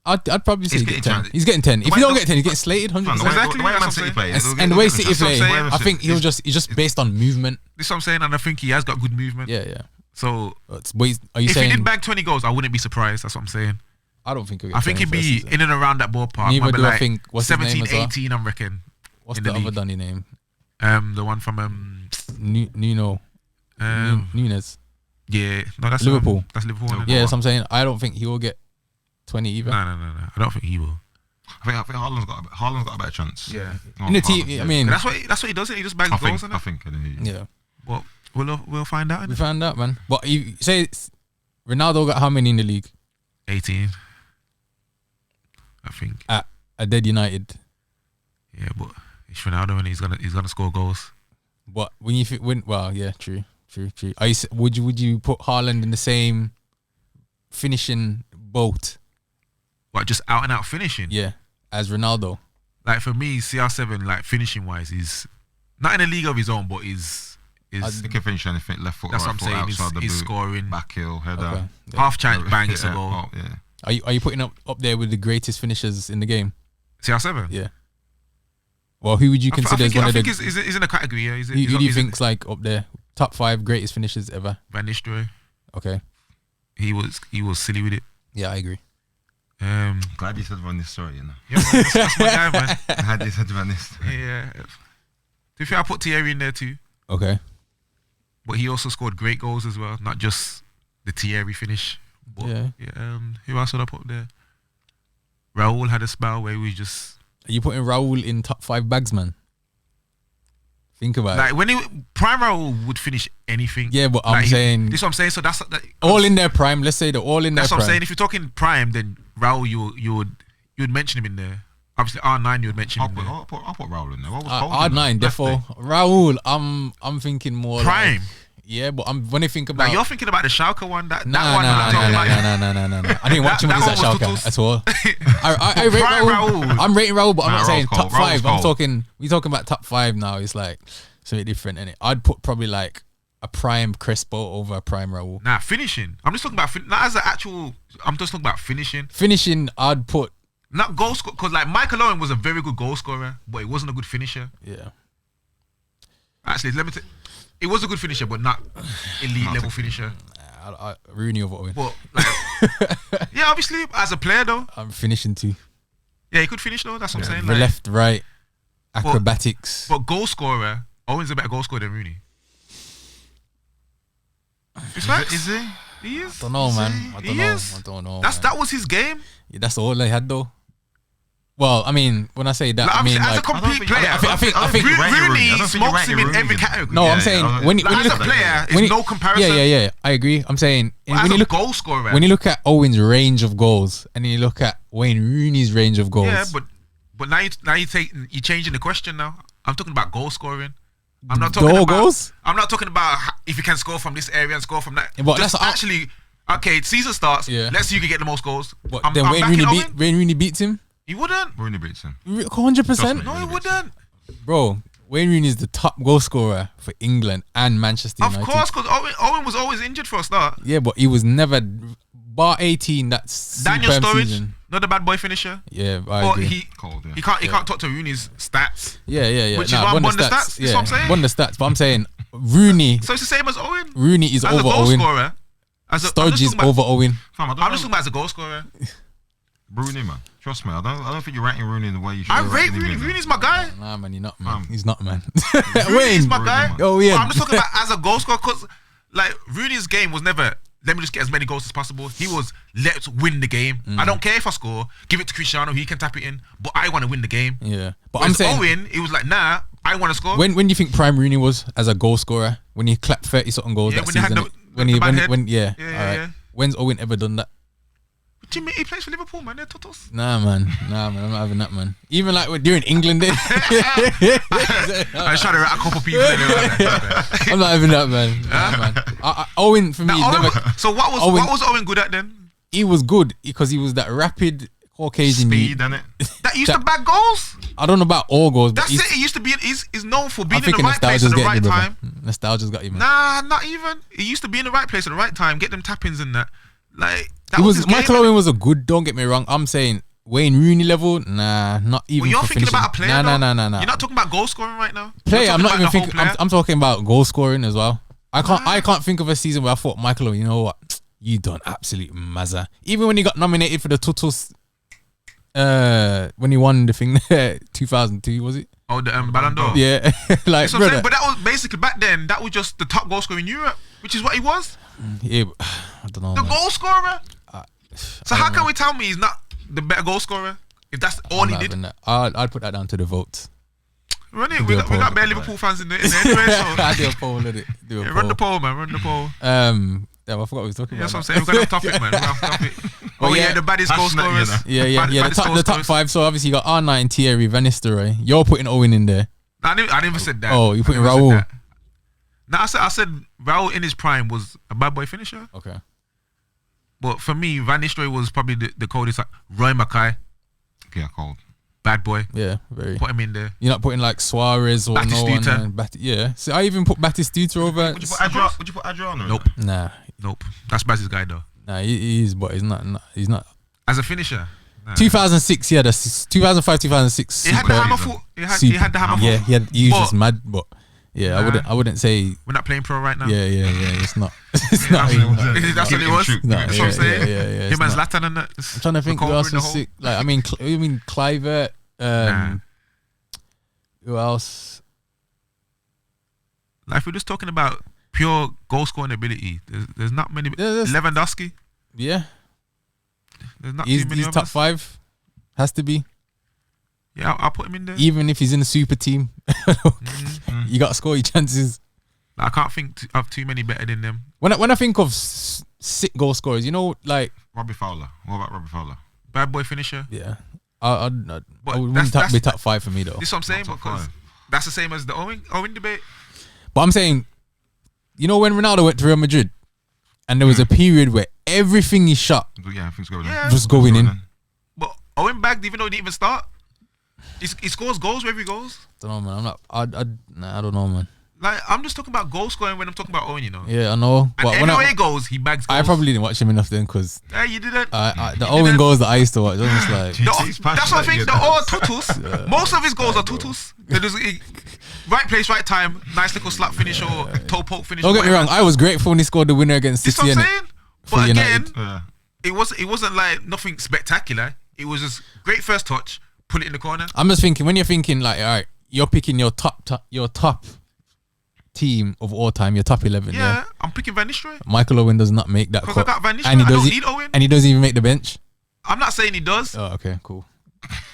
I'd probably say He's he get getting 10. chance. He's getting 10. If way- he don't get 10, he's getting slated 100%. Exactly, The way that's Man what City I'm plays. And the way City That's what I'm play, saying. I think he's just based on movement. This is what I'm saying, and I think he has got good movement. Yeah. So Are you if he saying? did bag 20 goals, I wouldn't be surprised. That's what I'm saying. I don't think he'll get I think 10 he'd first be season. in and around that ballpark. Neither Maybe do I like think- what's his name 17, as well? 18, I reckon. What's in the the other league. Donny name? The one from Nuno Nunes. yeah, no, that's Liverpool. That's Liverpool. isn't it? Yeah, that's what I'm saying. I don't think he will get 20 either. No. I don't think he will. I think Haaland's got a better chance. Yeah. In the team, I mean, That's what he does. He just bags I goals. think. Isn't I it? think. yeah, Well, we'll find out. we innit? found out, man. But you say Ronaldo got how many in the league 18. I think. at Dead United? Yeah, but it's Ronaldo and he's gonna score goals. But when you well, yeah, true. Are you, would you put Haaland in the same finishing boat? What, just out and out finishing? Yeah, as Ronaldo. Like for me, CR7, like finishing wise, is not in a league of his own, but is He can finish anything, left foot, that's right what I'm foot, saying. outside the He's boot, scoring back heel, header. Okay. Yeah. half chance, bang, it's a Yeah, goal. oh, yeah. Are you putting up there with the greatest finishers in the game? CR7. Yeah. Well, who would you consider as one I of the? think he's in a category. Yeah, Who do you think's like up there? Top 5 greatest finishers ever. Van Nistelrooy? Okay. He was silly with it. Yeah, I agree. Glad you said Van Nistelrooy, you know. Yeah, man, that's my guy, man. Glad you said Van Nistelrooy. Yeah. To be fair, I put Thierry in there too, Okay. but he also scored great goals as well, not just the Thierry finish. But Yeah. Who else would I put there? Raul had a spell where we just Are you putting Raul in top 5 bags, man? Think about like it. when prime Raul would finish anything. Yeah, but Like, I'm saying this is what I'm saying. So that's all in their prime. Let's say they're all in their That's what prime. I'm saying. If you're talking prime, then Raul, you would mention him in there. Obviously, R9 you would mention him there. I'll put Raul in there. What was Foden? R9, therefore Raul. I'm thinking more Prime. Like, yeah, but when I think about Like you're thinking about the Schalke one. That one. no. I didn't watch him when he was at That one Schalke was at all. I rate Prime Raul. Raul. I'm rating Raul, but I'm Nah, not saying Raul's top cold. 5. Raul's We talking about top 5 now. It's like something different, innit? I'd put probably like a prime Crespo over a prime Raul. Nah, finishing. I'm just talking about not as an actual. I'm just talking about finishing, Finishing, I'd put not goal score. Because like Michael Owen was a very good goal scorer, but he wasn't a good finisher. yeah. Actually, let me. It was a good finisher, but not elite level finisher. Rooney over Owen. But like, yeah, obviously as a player though, I'm finishing too. yeah, he could finish though. That's what I'm saying. The Like, left, right, acrobatics. but goal scorer, Owen's a better goal scorer than Rooney. Is he? He is. I don't know, man. I He don't know. is. I don't know. That's man. that was his game. Yeah, that's all they had though. Well, I mean, when I say that, Like, I mean obviously, as a like complete player, I think Rooney smokes him in every category. no, I'm Yeah, saying yeah, when Like, you as a look player, when it's you- no comparison. Yeah. I agree. I'm saying But when as you a look goal scorer, when you look at Owen's range of goals and then you look at Wayne Rooney's range of goals. yeah, but now you're changing the question now. I'm talking about goal scoring. I'm not talking about goals. I'm not talking about if you can score from this area and score from that. Yeah, but Just that's actually okay. Season starts. Yeah. Let's see who can get the most goals. But I'm then Wayne backing Rooney Owen. Wayne Rooney beats him. He wouldn't. Rooney beats him. 100%. No, he wouldn't. Bro, Wayne Rooney is the top goal scorer for England and Manchester Of United. course, because Owen was always injured for a start. Yeah, but he was never bar 18. That's Daniel superb Sturridge, season. not a bad boy finisher. Yeah, I But agree. he Cold, yeah. he can't talk to Rooney's stats. Yeah. Which is why I'm on the stats. That's Yeah, what I'm saying. on the stats. But I'm saying Rooney So it's the same as Owen. Rooney is As a over goal Owen. scorer. I'm just Sturridge is talking about- over Owen. Fam, I I'm don't just know. talking about as a goal scorer. Rooney, man. Trust me, I don't think you're rating Rooney in the way you should. I be rate rating Rooney. him. Rooney's my guy. Nah, man, you're not, man. Fam. He's not, man. Rooney's Wayne. my guy. man. Oh, yeah. But I'm just talking about as a goal scorer because, like, Rooney's game was never, let me just get as many goals as possible. He was, let's win the game. I don't care if I score. Give it to Cristiano. He can tap it in. But I want to win the game. Yeah. But Whereas I'm saying, Owen, he was like, nah, I want to score. when do you think Prime Rooney was as a goal scorer? When he clapped 30-something goals Yeah, that when he had season? the bad head. Yeah. Yeah, All right. yeah. When's Owen ever done that? Jimmy, he plays for Liverpool, man. They're totos. Nah, man. I'm not having that, man. Even like during England days. I was trying to rat a couple people. I'm not having that, man. Nah, man. Owen for me, never. So what was Owen good at then? He was good because he was that rapid Caucasian. Speed, innit? That used to bag goals. I don't know about all goals, but That's it. He used to be. He's known for I being in think the right place nostalgia's at the getting right you, brother. time. Nostalgia's got you, man. Nah, not even. He used to be in the right place at the right time, get them tap-ins and that. Like that It was his game. Michael Owen was a good. Don't get me wrong. I'm saying Wayne Rooney level. Nah, not even. Well, you're for thinking finishing. about a player. Nah. though. You're not talking about goal scoring right now. Player. You're I'm talking not even about the whole thinking. player. I'm talking about goal scoring as well. I can't think of a season where I thought Michael Owen. You know what? You done absolute mazza. Even when he got nominated for the Tutus. When he won the thing there, 2002 was it? Oh, the Ballon d'Or. Yeah, like That's what I'm saying. brother. But that was basically back then. That was just the top goal scorer in Europe, which is what he was. Yeah, I don't know. The man. goal scorer. So I how don't can know. we tell me he's not the better goal scorer if that's all I'm he not did? having that. I'd put that down to the votes. Run it. Do We a got poll. bare Liverpool fans in there anyway. So I do a poll, let it. Do a yeah, poll. run the poll, man. Run the poll. Yeah, I forgot what we was talking Yeah, about. that's what I'm saying. We're going off topic, man. We're off topic. Oh, yeah. yeah, the baddest goal Passionate, you scorers. know. Yeah. The Baddest top goal 5. So obviously you got R9, Thierry, Van Nistelrooy. You're putting Owen in there. I never said that. Oh, you putting I never said Raul. that. No, I said Raul in his prime was a bad boy finisher. Okay. But for me, Van Nistelrooy was probably the coldest. Roy Mackay, Yeah, cold. Bad boy. Yeah, very. Put him in there. You're not putting like Suarez or Batistuta. no one. Yeah. So I even put Batistuta over. Would you put Adriano? Nope. Nope. That's Baz's guy though. Nah, he is, but he's not. He's not. As a finisher. Nah. 2006, yeah, that's 2005, 2006. He had the hammer foot. He had the hammer Yeah, foot. he was But- just mad, but yeah, Nah. I wouldn't say. We're not playing pro right now. Yeah, it's not. It's not. That's what it was. No, That's what I'm saying. yeah, it's Him and not. Zlatan and that. I'm trying to think who else was sick. Like, I mean, Clivert. Nah. Who else? Like, if we're just talking about pure goal scoring ability, there's not many. There's- Lewandowski. Yeah, There's not he's too many. top 5. Has to be. Yeah, I'll put him in there. Even if he's in a super team, you got to score your chances. I can't think of too many better than them. When I think of sick goal scorers, you know, like Robbie Fowler. What about Robbie Fowler? Bad boy finisher. yeah, I But wouldn't that's- be top 5 for me though. This is what I'm saying, Top because five. that's the same as the Owen debate. But I'm saying, you know, when Ronaldo went to Real Madrid, and there was a period where everything he shot Yeah, I think it's going Yeah. was going in. But Owen bagged even though he didn't even start. He scores goals wherever he goes. Don't know, man. I don't know, man. Like, I'm just talking about goal scoring when I'm talking about Owen, you know. Yeah, I know. And But when anywhere he goes, he bags goals. I probably didn't watch him enough then, because Yeah, you didn't. the Owen goals that I used to watch, I was just like, That's what I think. They're all tutus. Most of his goals are tutus. They're just right place, right time. Nice little slap finish or toe poke finish. don't get me wrong, I was grateful when he scored the winner against This City. what I'm innit? saying. For But again, United. Yeah. it wasn't like nothing spectacular. It was just great first touch. Put it in the corner. I'm just thinking, when you're thinking like, all right, you're picking your top team of all time, your top 11. Yeah, Yeah. I'm picking Van Nistelrooy. Michael Owen does not make that 'Cause I cut, got Van Nistelrooy, and he I don't doesn't. need Owen. And he doesn't even make the bench. I'm not saying he does. Oh, okay, cool.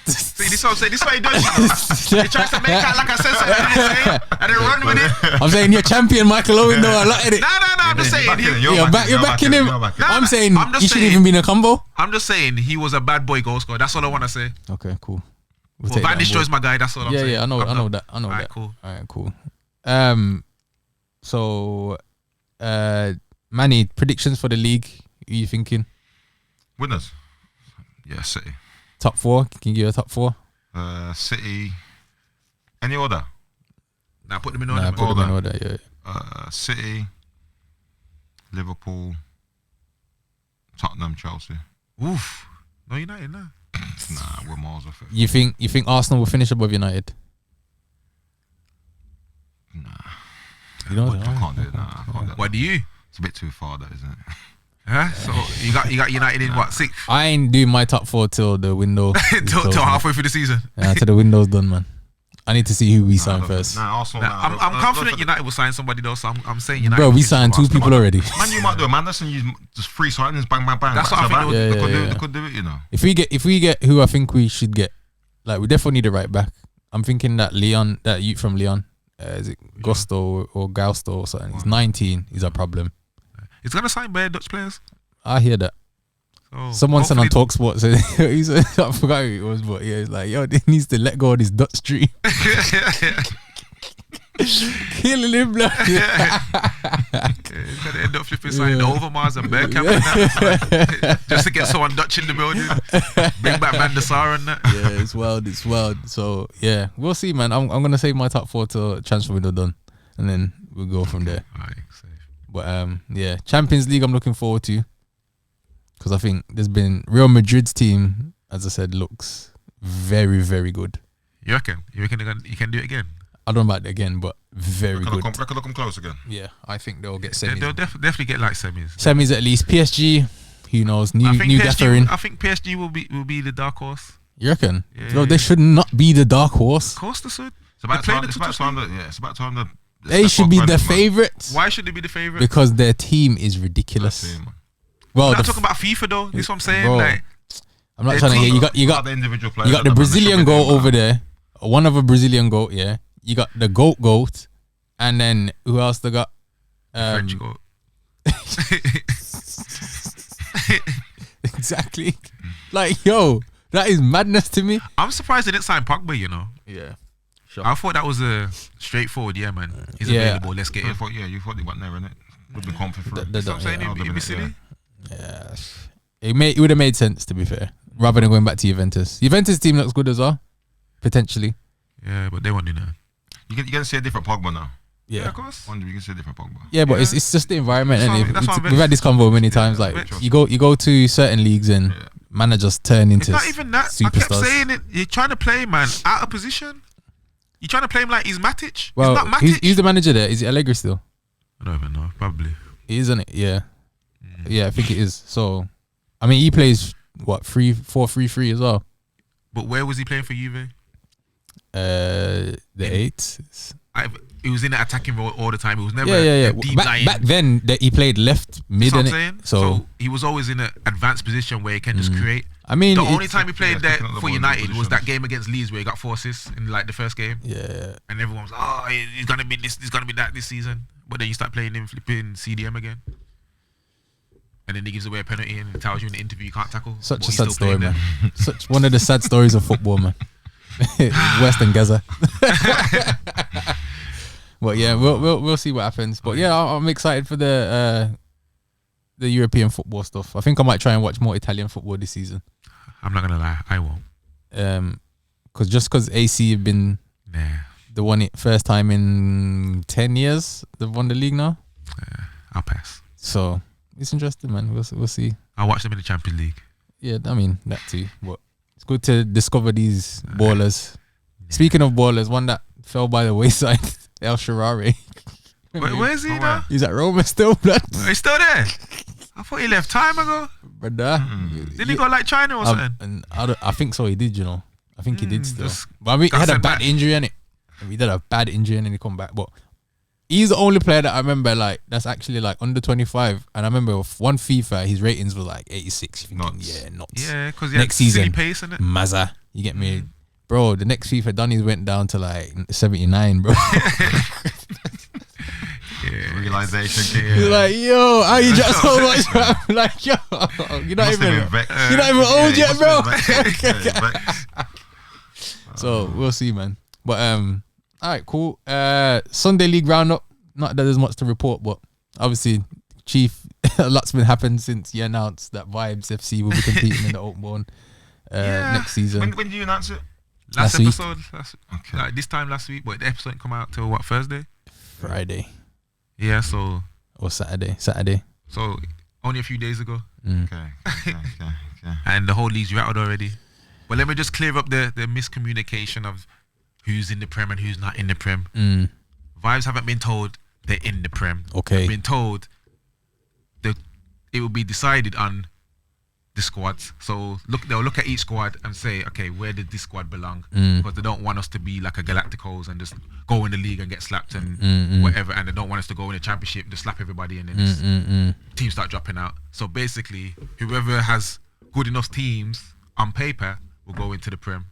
See, this is what I'm saying. This is what he does. You know? He tries to make out like I said something I didn't say, and then run with it. I'm saying you're champion Michael Owen though. I like it. No. I'm just saying. You're backing him. I'm saying I'm just he shouldn't saying- even be in a combo. I'm just saying he was a bad boy goal scorer. That's all I want to say. Okay, cool. We'll Well, take Van that on board. Nistelrooy's my guy. That's all I'm saying. Yeah, I know I'm that. I know Alright, that. cool. All right, cool. So, Manny, predictions for the league? Who are you thinking? Winners. Yeah, City. Top 4? Can you give a top 4? City. Any order? Now put them in Nah, order. put man. them in order. Yeah. City. Liverpool. Tottenham, Chelsea. Oof. No United, no. Nah, we're miles off it. You think Arsenal will finish above United? Nah, You know, I can't do it. Nah, I can't do it. What do you? It's a bit too far, that isn't it? Huh? So you got United in what, 6th? I ain't doing my top 4 till the window. till halfway through the season. Till the window's done, man. I need to see who we sign Nah, first. Nah, Arsenal. Now, I'm confident United will sign somebody though, so I'm saying United. Bro, will we finish signed above 2 people Arsenal. already. Man, you might do a madness and use just 3 signings, bang, bang, bang. That's back what to I think back. they would- They Yeah. could do it, you know. If we get who I think we should get, like we definitely need a right back. I'm thinking that youth from Leon, is it Gusto or Gausto or something? He's 19. He's a problem. It's gonna sign bare Dutch players. I hear that. So Someone said on hopefully- Talksport, so he said, I forgot who it was, but yeah, it's like, yo, he needs to let go of this Dutch dream. Killing him, blood. It's gonna end up flipping signing the Overmars and Bergkamp and that, just to get someone Dutch in the building. Bring back Van der Sar and that. Yeah, it's wild. So yeah, we'll see, man. I'm gonna save my top 4 till transfer window done, and then we'll go from there. Alright, safe. But yeah, Champions League I'm looking forward to, because I think there's been Real Madrid's team, as I said, looks very, very good. You reckon you can do it again? I don't know about it again, but very Reckon good. they'll come close again. Yeah, I think they'll get They'll semis. definitely get like semis. Semis at least. PSG, who knows? New gaffer in. I think PSG will be the dark horse. You reckon? Yeah, Bro, yeah. they should not be the dark horse. Of course they should. It's about They're playing time. It's the about time. It's about time. That They should be the favourites Why should they be the favourite? because their team is ridiculous. Well, We're not talking about FIFA though. This is what I'm saying. Bro, Like, I'm not their trying to hear. team- You got the individual players. you got the Brazilian goat over there. One of a Brazilian goat, yeah. You got the goat, and then who else they got? French goal. Exactly. Like, yo, that is madness to me. I'm surprised they didn't sign Pogba. You know, Yeah. I thought that was a straighthtwood. Yeah, man, he's Yeah. available. Let's get You him. thought he went there, innit? Would be confident for it. The- Stop saying I'll he'd give be it, silly. Yeah. It would have made sense, to be fair, rather than going back to Juventus. Juventus team looks good as well. potentially. Yeah, but they won't do that. You're gonna see a different Pogba now. Yeah. Of course. One day you can see a different Pogba. Yeah, but Yeah. it's just the environment, That's and what- that's what I'm we've had this convo many times. Yeah, Like trust you go to certain leagues and Yeah. managers turn It's into not even that. I kept superstars. saying it. You're trying to play man out of position. You're trying to play him like he's Matic. Well, he's not Matic. who's the manager there? Is it Allegri still? I don't even know. Probably. It isn't it? Yeah, yeah, I think it is. So, I mean, he plays what 3-4-3-3 as well. But where was he playing for Juve? The 8. He was in the attacking role all the time. He was never Yeah. a deep Back, lying. back then, he played left mid. That's what I'm innit? saying. So, So he was always in an advanced position where he can just create. I mean, The it- only time he played yeah, there picking up the for ball in United was that positions. game against Leeds where he got 4 assists in like the first game, yeah, and everyone was oh he's gonna be this, he's gonna be that this season. But then you start playing him flipping CDM again, and then he gives away a penalty and tells you in the interview you can't tackle. such but a he's sad still story, playing man. there. Such one of the sad stories of football, man. Worse than Gaza. But yeah, we'll see what happens. But yeah, I'm excited for the European football stuff. I think I might try and watch more Italian football this season. I'm not gonna lie, I won't. Because AC have been Nah, they won it first time in 10 years. They've won the league now, I'll pass. so it's interesting, man. We'll see. I'll watch them in the Champions League. Yeah, I mean that too. But it's good to discover these ballers. Speaking of ballers, one that fell by the wayside, El Shaarawy. Where is he now? He's at Roma still, blood. He's still there. I thought he left time ago. Brother. Didn't he go like China or something? And I think so. He did, you know. I think he did still. just But I mean, he got had a sent bad back. injury in it. He did a bad injury and then he come back. But he's the only player that I remember like that's actually like under 25. And I remember with one FIFA, his ratings were like 86. You're thinking, Nuts. yeah, nuts. Yeah, because he had Next silly season, pace in it. Mazza, you get me, bro. The next FIFA Donny's went down to like 79, bro. Realization. He's like, yo, how you drop so much? Bro? I'm like, yo, you're not even old yet, bro. So we'll see, man. But all right, cool. Sunday league roundup. Not that there's much to report, but obviously, Chief, a lot's been happened since he announced that Vibes FC will be competing in the Oakbourne next season. When did you announce it? Last week. episode, Okay. like this time last week, but the episode didn't come out till what, Thursday? Friday Yeah, so or Saturday. Saturday. only a few days ago, Okay. and the whole league's rattled already. But let me just clear up the miscommunication of who's in the Prem and who's not in the Prem. Vibes haven't been told they're in the Prem. Okay. They've been told that it will be decided on the squads. So they'll look at each squad and say, okay, where did this squad belong? Because they don't want us to be like a Galacticos and just go in the league and get slapped and whatever. And they don't want us to go in the championship and just slap everybody and then just teams start dropping out. So basically, whoever has good enough teams on paper will go into the Prem.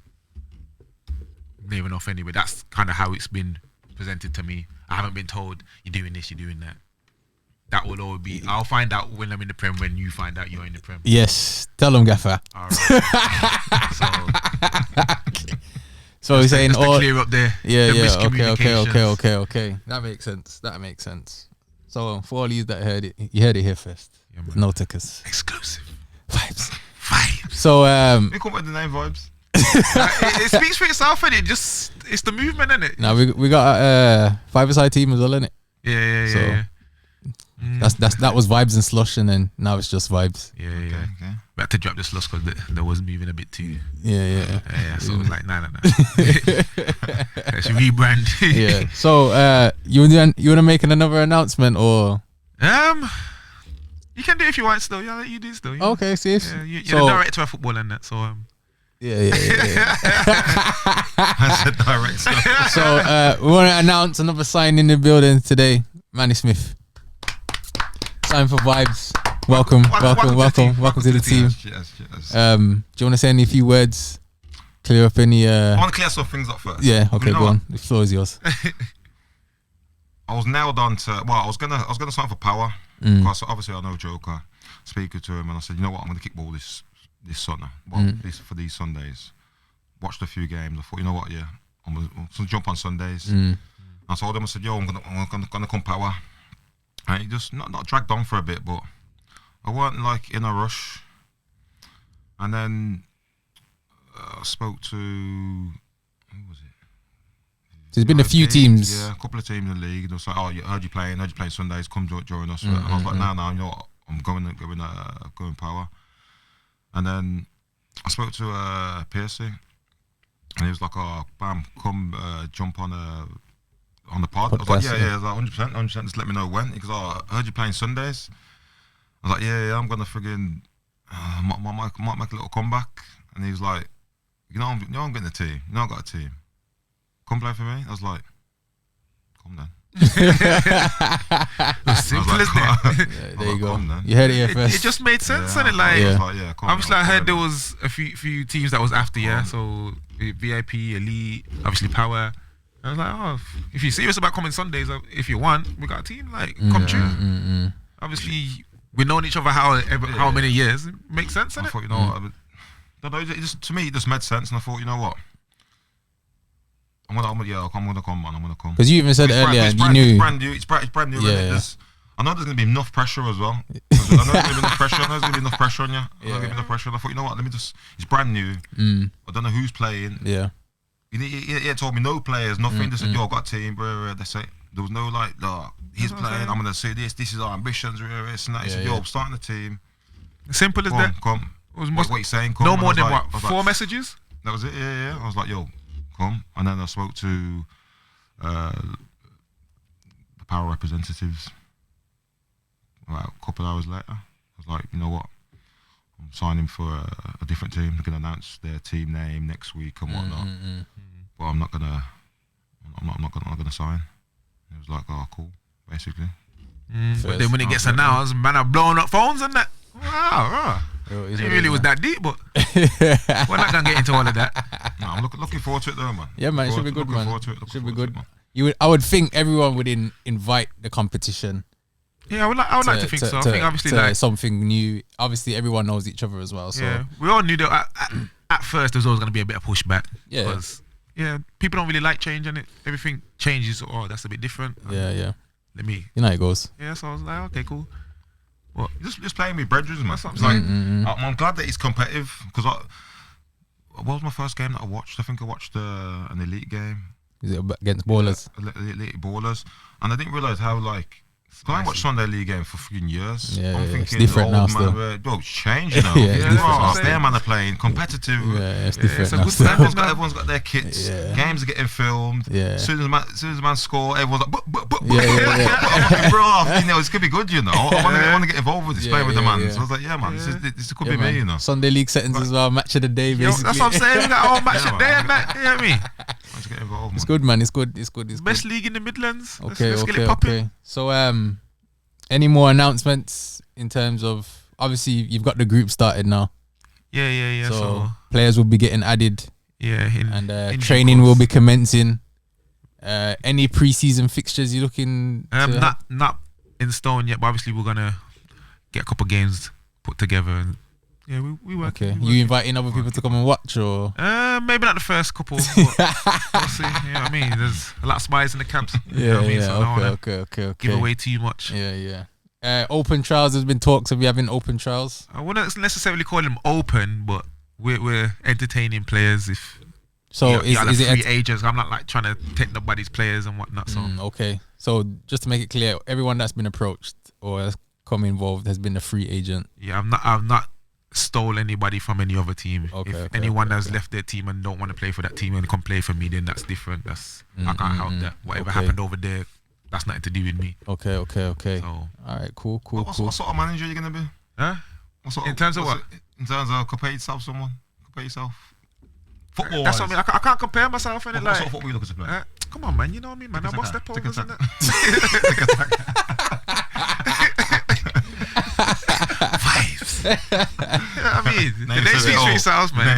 Near enough anyway. That's kind of how it's been presented to me. I haven't been told you're doing this, you're doing that. That will all be. I'll find out when I'm in the Prem. When you find out you're in the Prem. Yes. Tell him, Gaffer. All right. So he's saying just to all. clear up the Yeah. Okay. That makes sense. So for all you that heard it, you heard it here first. Yeah, man. No Tekkers. Exclusive Vibes. vibes. So We come with the name Vibes. it speaks for itself, and it's the movement, isn't it? now we got a 5-a-side team as well, innit? Yeah. So- yeah. That was Vibes and Slush, and then now it's just Vibes. Yeah. Okay. We had to drop the slush because they was moving a bit too. Yeah. Yeah, so it was like, nah. Let's rebrand. Yeah. So you wanna make another announcement or? You can do it if you want still. Yeah, you do still. Yeah. Okay, safe. Yeah, you're So- the director of football and that, so Yeah. That's a direct stuff. So we want to announce another sign in the building today. Manny Smith. Sign for Vibes. Welcome to the team. Yes. Do you want to say any few words? Clear up any I want to clear some things up first. yeah, okay, You know go what? on. The floor is yours. I was nailed on to. Well, I was gonna sign for Power because obviously I know Joker. Speaking to him, and I said, you know what, I'm gonna kick ball this Sunday. Well, for these Sundays. Watched a few games. I thought, you know what, yeah, I'm gonna jump on Sundays. I told him, I said, yo, I'm gonna come Power. And he just not dragged on for a bit, but I weren't like in a rush. And then I spoke to Who was it? So there's been a few teams. Yeah, a couple of teams in the league. They was like, "Oh, I heard you playing Sundays. Come join us." And I was like, "No, you know what? I'm going power." And then I spoke to Piercy, and he was like, "Oh, bam, come jump on the pod." I was like, "Yeah." I was like, 100%. Just let me know when. Because I heard you playing Sundays. I was like, "Yeah, I'm gonna friggin' might make a little comeback." And he was like, I'm getting a team. You know, I got a team. Come play for me." I was like, "Come then." Simple as that. There you go. You heard it here first. It just made sense, and it obviously I heard there was a few teams that was after, so VIP, Elite, obviously Power. I was like, oh, if you're serious about coming Sundays, if you want, we got a team, like, come true. Obviously, we've known each other how many years. It makes sense, innit? I thought, you know what, to me, it just made sense, and I thought, you know what? I'm gonna come, man. I'm gonna come. Because you even said earlier, you knew it's brand new. It's brand new. Yeah. I know there's gonna be enough pressure as well. I know there's gonna be enough pressure on you. I thought, you know what? It's brand new. I don't know who's playing. Yeah. He told me no players, nothing. They said, "Yo, I got a team, bro." They say there was no like, he's playing. I'm gonna say this. This is our ambitions. This and that. He said, "Yo, I'm starting a team." Simple as that. Come. What you saying? Come. No more than what? 4 messages. That was it. Yeah. I was like, "Yo, come." And then I spoke to the Power representatives about a couple of hours later. I was like, "You know what? I'm signing for a different team. They're gonna announce their team name next week and whatnot. But I'm not gonna sign." It was like, "Oh, cool," basically. But then when it gets announced, man, are blowing up phones and that. Wow. It really was that deep, but we're not gonna get into all of that. No, I'm looking forward to it though, man. Yeah, man, it should be good, man. Should be good. Man. I would think everyone would invite the competition. Yeah, I would like to think so. I think obviously like something new. Obviously, everyone knows each other as well. So yeah, we all knew that at first there's always gonna be a bit of pushback. Yeah, because people don't really like change, and everything changes. Oh, that's a bit different. Yeah. Let me. You know how it goes. Yeah, so I was like, okay, cool. What? Just playing with brethren, man. I'm glad that he's competitive because what was my first game that I watched? I think I watched an elite game. Is it against ballers? Elite ballers, and I didn't realize how like. I haven't watched Sunday League game for freaking years. Yeah, I'm thinking it's different now still. It's changed, you know. Their man are playing competitive. Yeah, it's different now. Everyone's got their kits. Yeah. Games are getting filmed. Yeah. As soon as the man score, everyone's like, yeah. bro, you know, it's gonna be good, you know. I want to get involved with this, play with the man. So I was like, yeah, man, this could be me, you know. Sunday League settings as well, match of the day, basically. That's what I'm saying. We got our match of the day and that. You know what I mean? Let's get involved. It's good, man. It's good. Best league in the Midlands. Okay, let's get it popping. Okay. So, any more announcements in terms of obviously you've got the group started now? Yeah. So players will be getting added. Yeah, and training will be commencing. Any pre-season fixtures you looking? Not in stone yet, but obviously we're gonna get a couple of games put together. And yeah, we work. Okay, you inviting other people to come and watch, or maybe not the first couple. But we'll see. You know what I mean? There's a lot of spies in the camps. You know what I mean? So okay. Give away too much. Yeah. Open trials. There's been talks of you having open trials. I wouldn't necessarily call them open, but we're entertaining players. If so, is it free agents? I'm not like trying to take nobody's players and whatnot. So okay. So just to make it clear, everyone that's been approached or has come involved has been a free agent. Yeah, I've not stole anybody from any other team. If anyone has left their team and don't want to play for that team and come play for me, then that's different. I can't help that. Whatever happened over there, that's nothing to do with me. Okay. So, all right, cool. What sort of manager are you gonna be? Huh? In terms of what? In terms of compare yourself, football. That's what I mean. I can't compare myself. What sort of football you looking to play? Come on, man. You know what I mean, man. I must step over, isn't it? I mean, the name speaks for yourselves, man.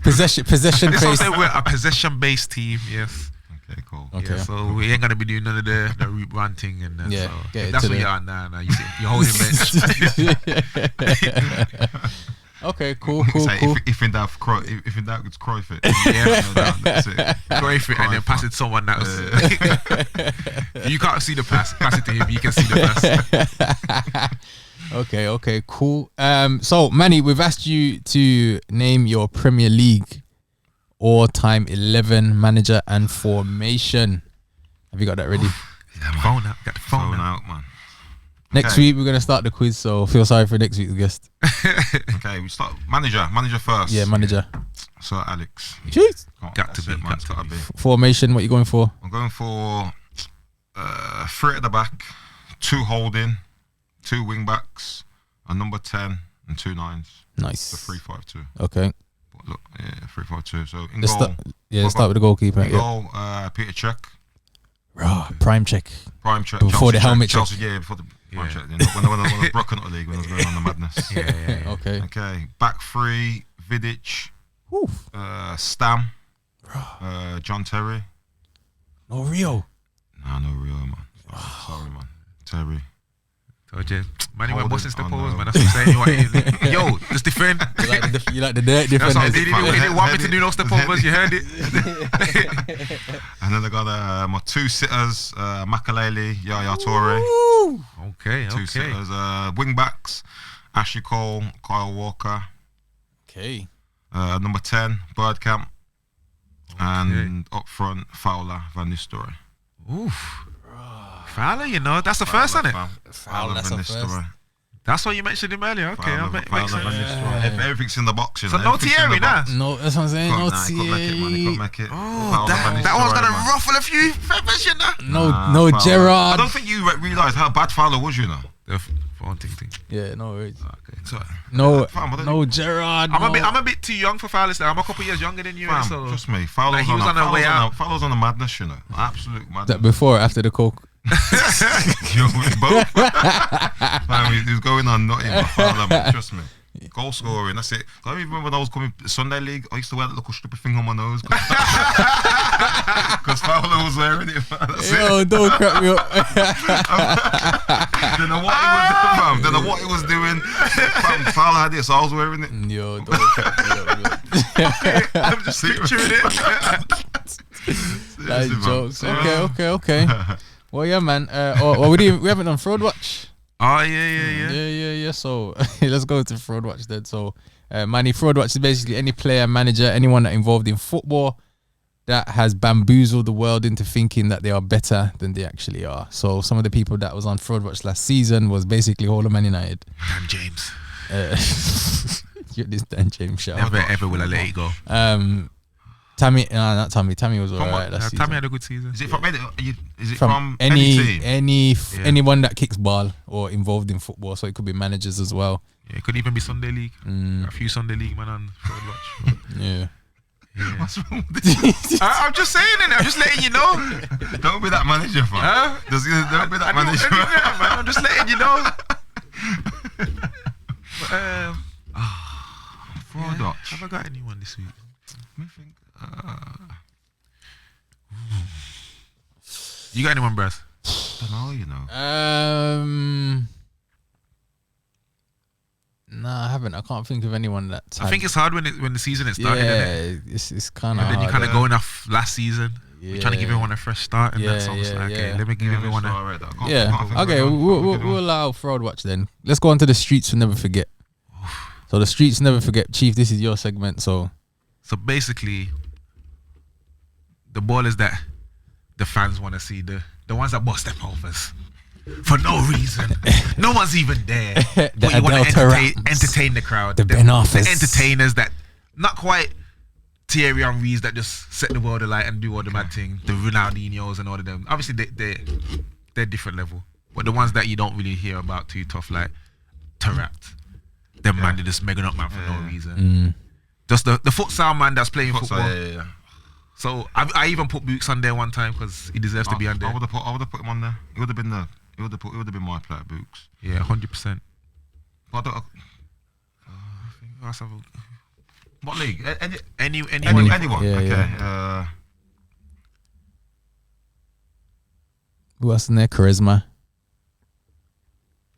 Possession based. We're a possession-based team. Yes. Okay, cool. Okay. Yeah, so we ain't gonna be doing none of the root ranting and that. Yeah, so that's what you are now. You're holding bench. Okay, cool. If in doubt, it's Cruyff it. Yeah, that's it. Cruyff it and then pass it to someone else. You can't see the pass it to him. You can see the pass. Okay, cool. So Manny, we've asked you to name your Premier League all-time 11 manager and formation. Have you got that ready? Yeah, man. Phone out. Got the phone Phone out. out, man. Next Okay. week we're gonna start the quiz, so feel sorry for next week's guest. Okay, we start manager first. Yeah, manager. Sir Alex. Jeez. Got to That's be, it, man. got It's to gotta be. be. Formation. What you going for? I'm going for 3 at the back, 2 holding, 2 wing backs, a number 10 and 2 9s. Nice. The 3-5-2. Okay. But look, yeah, 3-5-2. So in Let's goal, start. Yeah, let's start with the goalkeeper. in Yeah. goal, Peter Cech, Prime check. prime check. Before the Chelsea helmet check. Chelsea, yeah, before the prime Yeah. check. You know, when I was broken up the league, when I was going on the madness. Yeah. Okay. Okay, back 3, Vidic, Oof. Stam, John Terry. No Rio. Nah, no real man. Sorry, man. Terry. Told you. Manny went Hold busting it. the Oh, pose, no. man. That's what I'm saying. Yo, just defend. You like the dirt That's what I defenders. did. He didn't want me to do no step overs. You heard it. And then I got my 2 sitters, Makalele, Yaya Toure. Ooh. Okay, 2 okay. sitters, wing backs, Ashley Cole, Kyle Walker. Okay. Number 10, Birdcamp. And up front, Fowler, Van Nistelrooy. Oof. Fowler, you know, that's the first, isn't it? Fowler, that's Van the first. Nistelrooy. That's what you mentioned him earlier. Okay, Fowler, that makes Fowler, sense. Van Nistelrooy. If everything's in the box, you know. So no everything's in Thierry, the nah. box. No, that's what I'm saying. Can't, No nah, he can't make it, man. He can't make it. Oh, Fowler, Van that one's Nistelrooy, gonna man. ruffle a few feathers, you know. No Fowler. Gerrard. I don't think you realised how bad Fowler was, you know. The phone thing. Yeah, no worries. Okay. So, No, fam, I don't no Gerrard. I'm a bit too young for Fowler. I'm a couple years younger than you. fam, So trust me, Fowler's Like, he was on the way out. Fowler's on a madness, you know. Absolute madness. That before or after the coke? You know, both. Fam, he was going on nothing but Fowler, man, trust me. Goal scoring, that's it. I remember when I was coming Sunday League, I used to wear that little stupid thing on my nose because Fowler was wearing it. Man. That's it. Yo, don't crap me up. Don't know what he was doing, fam. Don't know what he was doing. Fam, Fowler had it, so I was wearing it. Yo, don't crap me up. I'm just picturing it. That's Seriously, man. jokes. Okay. Well, yeah, man. We haven't done Fraud Watch. Oh yeah. Yeah. So let's go to Fraud Watch then. So, Manny, Fraud Watch is basically any player, manager, anyone that involved in football that has bamboozled the world into thinking that they are better than they actually are. So some of the people that was on Fraud Watch last season was basically all of Man United. Dan James. Get this Dan James shout. Never ever will I let it go. Tammy, not Tammy. Tammy was alright last season. Tammy had a good season. Is it from From any team? anyone that kicks ball or involved in football, so it could be managers as well. Yeah, it could even be Sunday League. A few Sunday League man on Fraud Watch. Yeah. What's wrong with this? I'm just saying it. I'm just letting you know. Don't be that manager, fam. Huh? Don't be that manager. Man, I'm just letting you know. But, Fraud Watch. have I got anyone this week? Let me think. You got anyone, Brass? Don't know, you know. Nah, I haven't. I can't think of anyone that's. I think it's hard when the season is started. Isn't it? It's kind of. And then you kind of going off last season. Yeah. We're trying to give everyone a fresh start, and Yeah, that's almost yeah, like, okay, yeah. let me give everyone a. Okay. We'll allow Fraud Watch then. Let's go on to the streets. We'll never forget. So the streets never forget. Chief, this is your segment. So basically, the ballers that the fans want to see, the ones that bust them overs for no reason. No one's even there. But you want to entertain the crowd. The Ben Arthurs. The entertainers that not quite Thierry Henry's that just set the world alight and do all the mad thing. The Ronaldinhos and all of them. Obviously, they're different level. But the ones that you don't really hear about too tough, like Tarat. Them man, they just megging up man for no reason. Just the futsal man that's playing football. Yeah. So I even put Books on there one time because he deserves to be on there. I would have put him on there. It would have been been my player, Books. Yeah, 100%. But I don't, what league? Anyone? Yeah, okay. yeah. Who else in there? Charisma.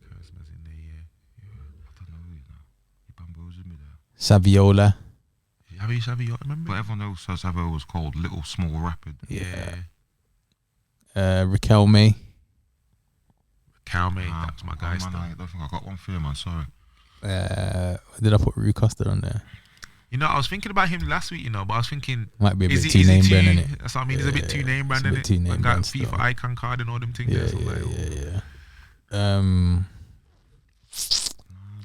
Charisma's in there, yeah. I don't know, you know. You bamboozled me there. Saviola. Xavi, you remember? But everyone else says Xavi was called Little Small Rapid. Yeah. Riquelme. Calme, that's my guy. Man, I don't think I got one for you, man. Sorry. Did I put Rui Costa on there? You know, I was thinking about him last week, you know, but I was thinking Might be a is bit he too name too- brand, innit? That's what I mean. He's a bit too name brand, It's a bit too innit? name And got brand FIFA still. icon card and all them things. Yeah, so like,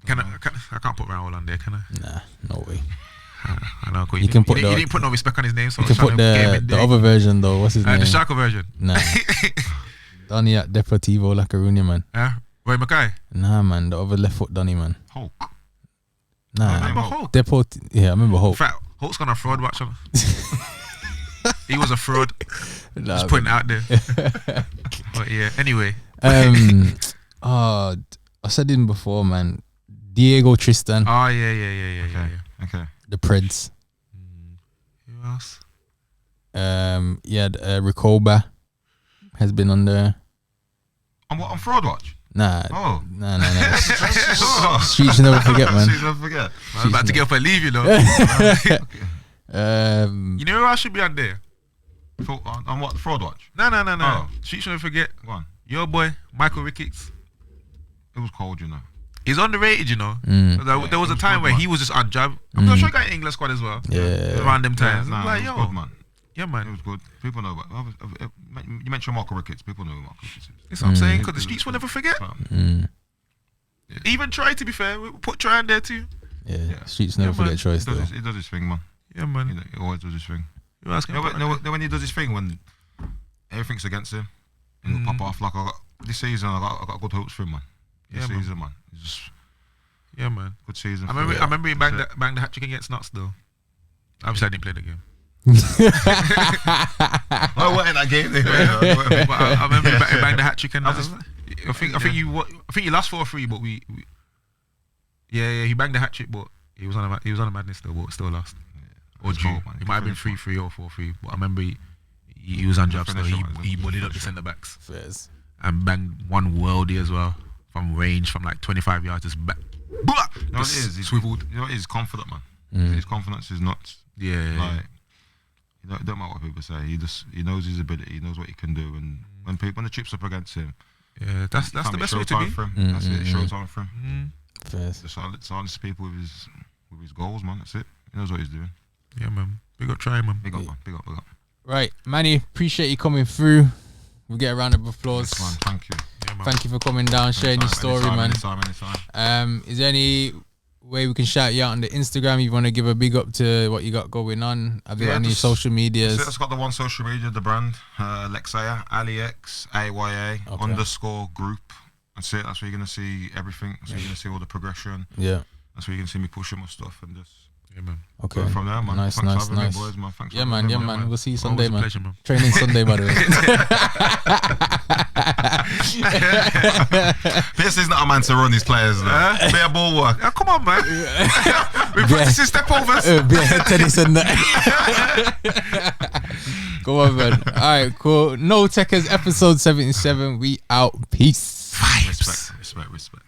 Can I can't put Raul on there, can I? Nah, no way. I know. You can put you the- didn't put no respect on his name, so You I was can put trying to get him in the there. other version though. What's his name? The Shaka version. Nah, Donny at Deportivo La Coruña, man. Roy Mackay. Nah, man, the other left foot Donny, man. Hulk. Nah, remember Hulk. Yeah, I remember In Hulk. fact, Hulk's gone on fraud watch on. He was a fraud. Nah, Just putting it out there. But yeah, anyway. I said him before, man. Diego Tristan, Oh yeah. Okay. the Preds. Who else? Yeah, Recoba has been on there. On Fraud Watch. Nah, Oh. nah. Streets you never forget, man. Streets never forget. I'm about to get up and leave, you know. You know who I should be on there? On what? Fraud Watch. No. Oh. She shouldn't forget. Go on. Your boy, Michael Ricketts. It was cold, you know. He's underrated, you know. There was a was time good, where man. he was just on job. I'm sure he got an English squad as well. Yeah. Around them Yeah, times. nah, Like, it yo. was good, man. Yeah, It man. was good. People know about. You mentioned Marco Ricketts. People know who Marco Ricketts is. That's what I'm saying. Because the streets will never forget. Even Troy, to be fair. We put Troy on there too. Yeah, Streets never Yeah, man. forget choice He though. does his thing, man. Yeah, man. He always does his thing. Who else can You I put on know when he does his thing, when everything's against him, and he'll pop off. Like this season, I got good hopes for him, man. This Yeah, man. season, man. It's just Yeah, man. good season. I remember he banged the hat trick against Knox though. Obviously, I didn't play the game. I wasn't in that game. But I remember he banged the hat trick and I think you lost 4-3, but we yeah, he banged the hat trick, but he was on a madness though, but still lost. Or It's drew. cold, man. It might have been 3-3 or 4-3, but I remember he was on job, so Finish it, he man. bullied up the centre backs Fairs. and banged one worldie as well from range from like 25 yards, just back. You know what it is? He's Swiveled. You know what it is? Confident, man. His confidence is nuts. Yeah. Like, it don't matter what people say. He knows his ability. He knows what he can do. And when the chips up against him, Yeah, that's can't the be best way to be. showtime for him. That's it. Showtime for him. Fairs. Just silence people with his goals, man. That's it. He knows what he's doing. Yeah, man. Big up, try, man. Big up, man. Big up. Right, Manny, appreciate you coming through. We get a round of applause. Yes, man. Thank you. Yeah, man. Thank you for coming down, sharing your story, man. Anytime. Is there any way we can shout you out on the Instagram? You want to give a big up to what you got going on? Have you got any just- social medias? It's got the one social media, the brand, Alexia, AliX, AYA, _ group. That's it. That's where you're going to see everything. That's where you're going to see all the progression. Yeah. That's where you can see me pushing my stuff and just Yeah, man. Okay. go from there, man. Nice, Thanks nice, for having nice. me, boys, man. Thanks for Yeah, having man. me, Yeah, man. We'll see you Sunday, Always a man. pleasure, man. Training Sunday, by the way. Pierce's not a man to run these players, though. Be a ball work. Yeah, come on, man. We practicing step overs. Bit of tennis and that. Go on, man. All right, cool. No Tekkers, episode 77. We out. Peace. Respect.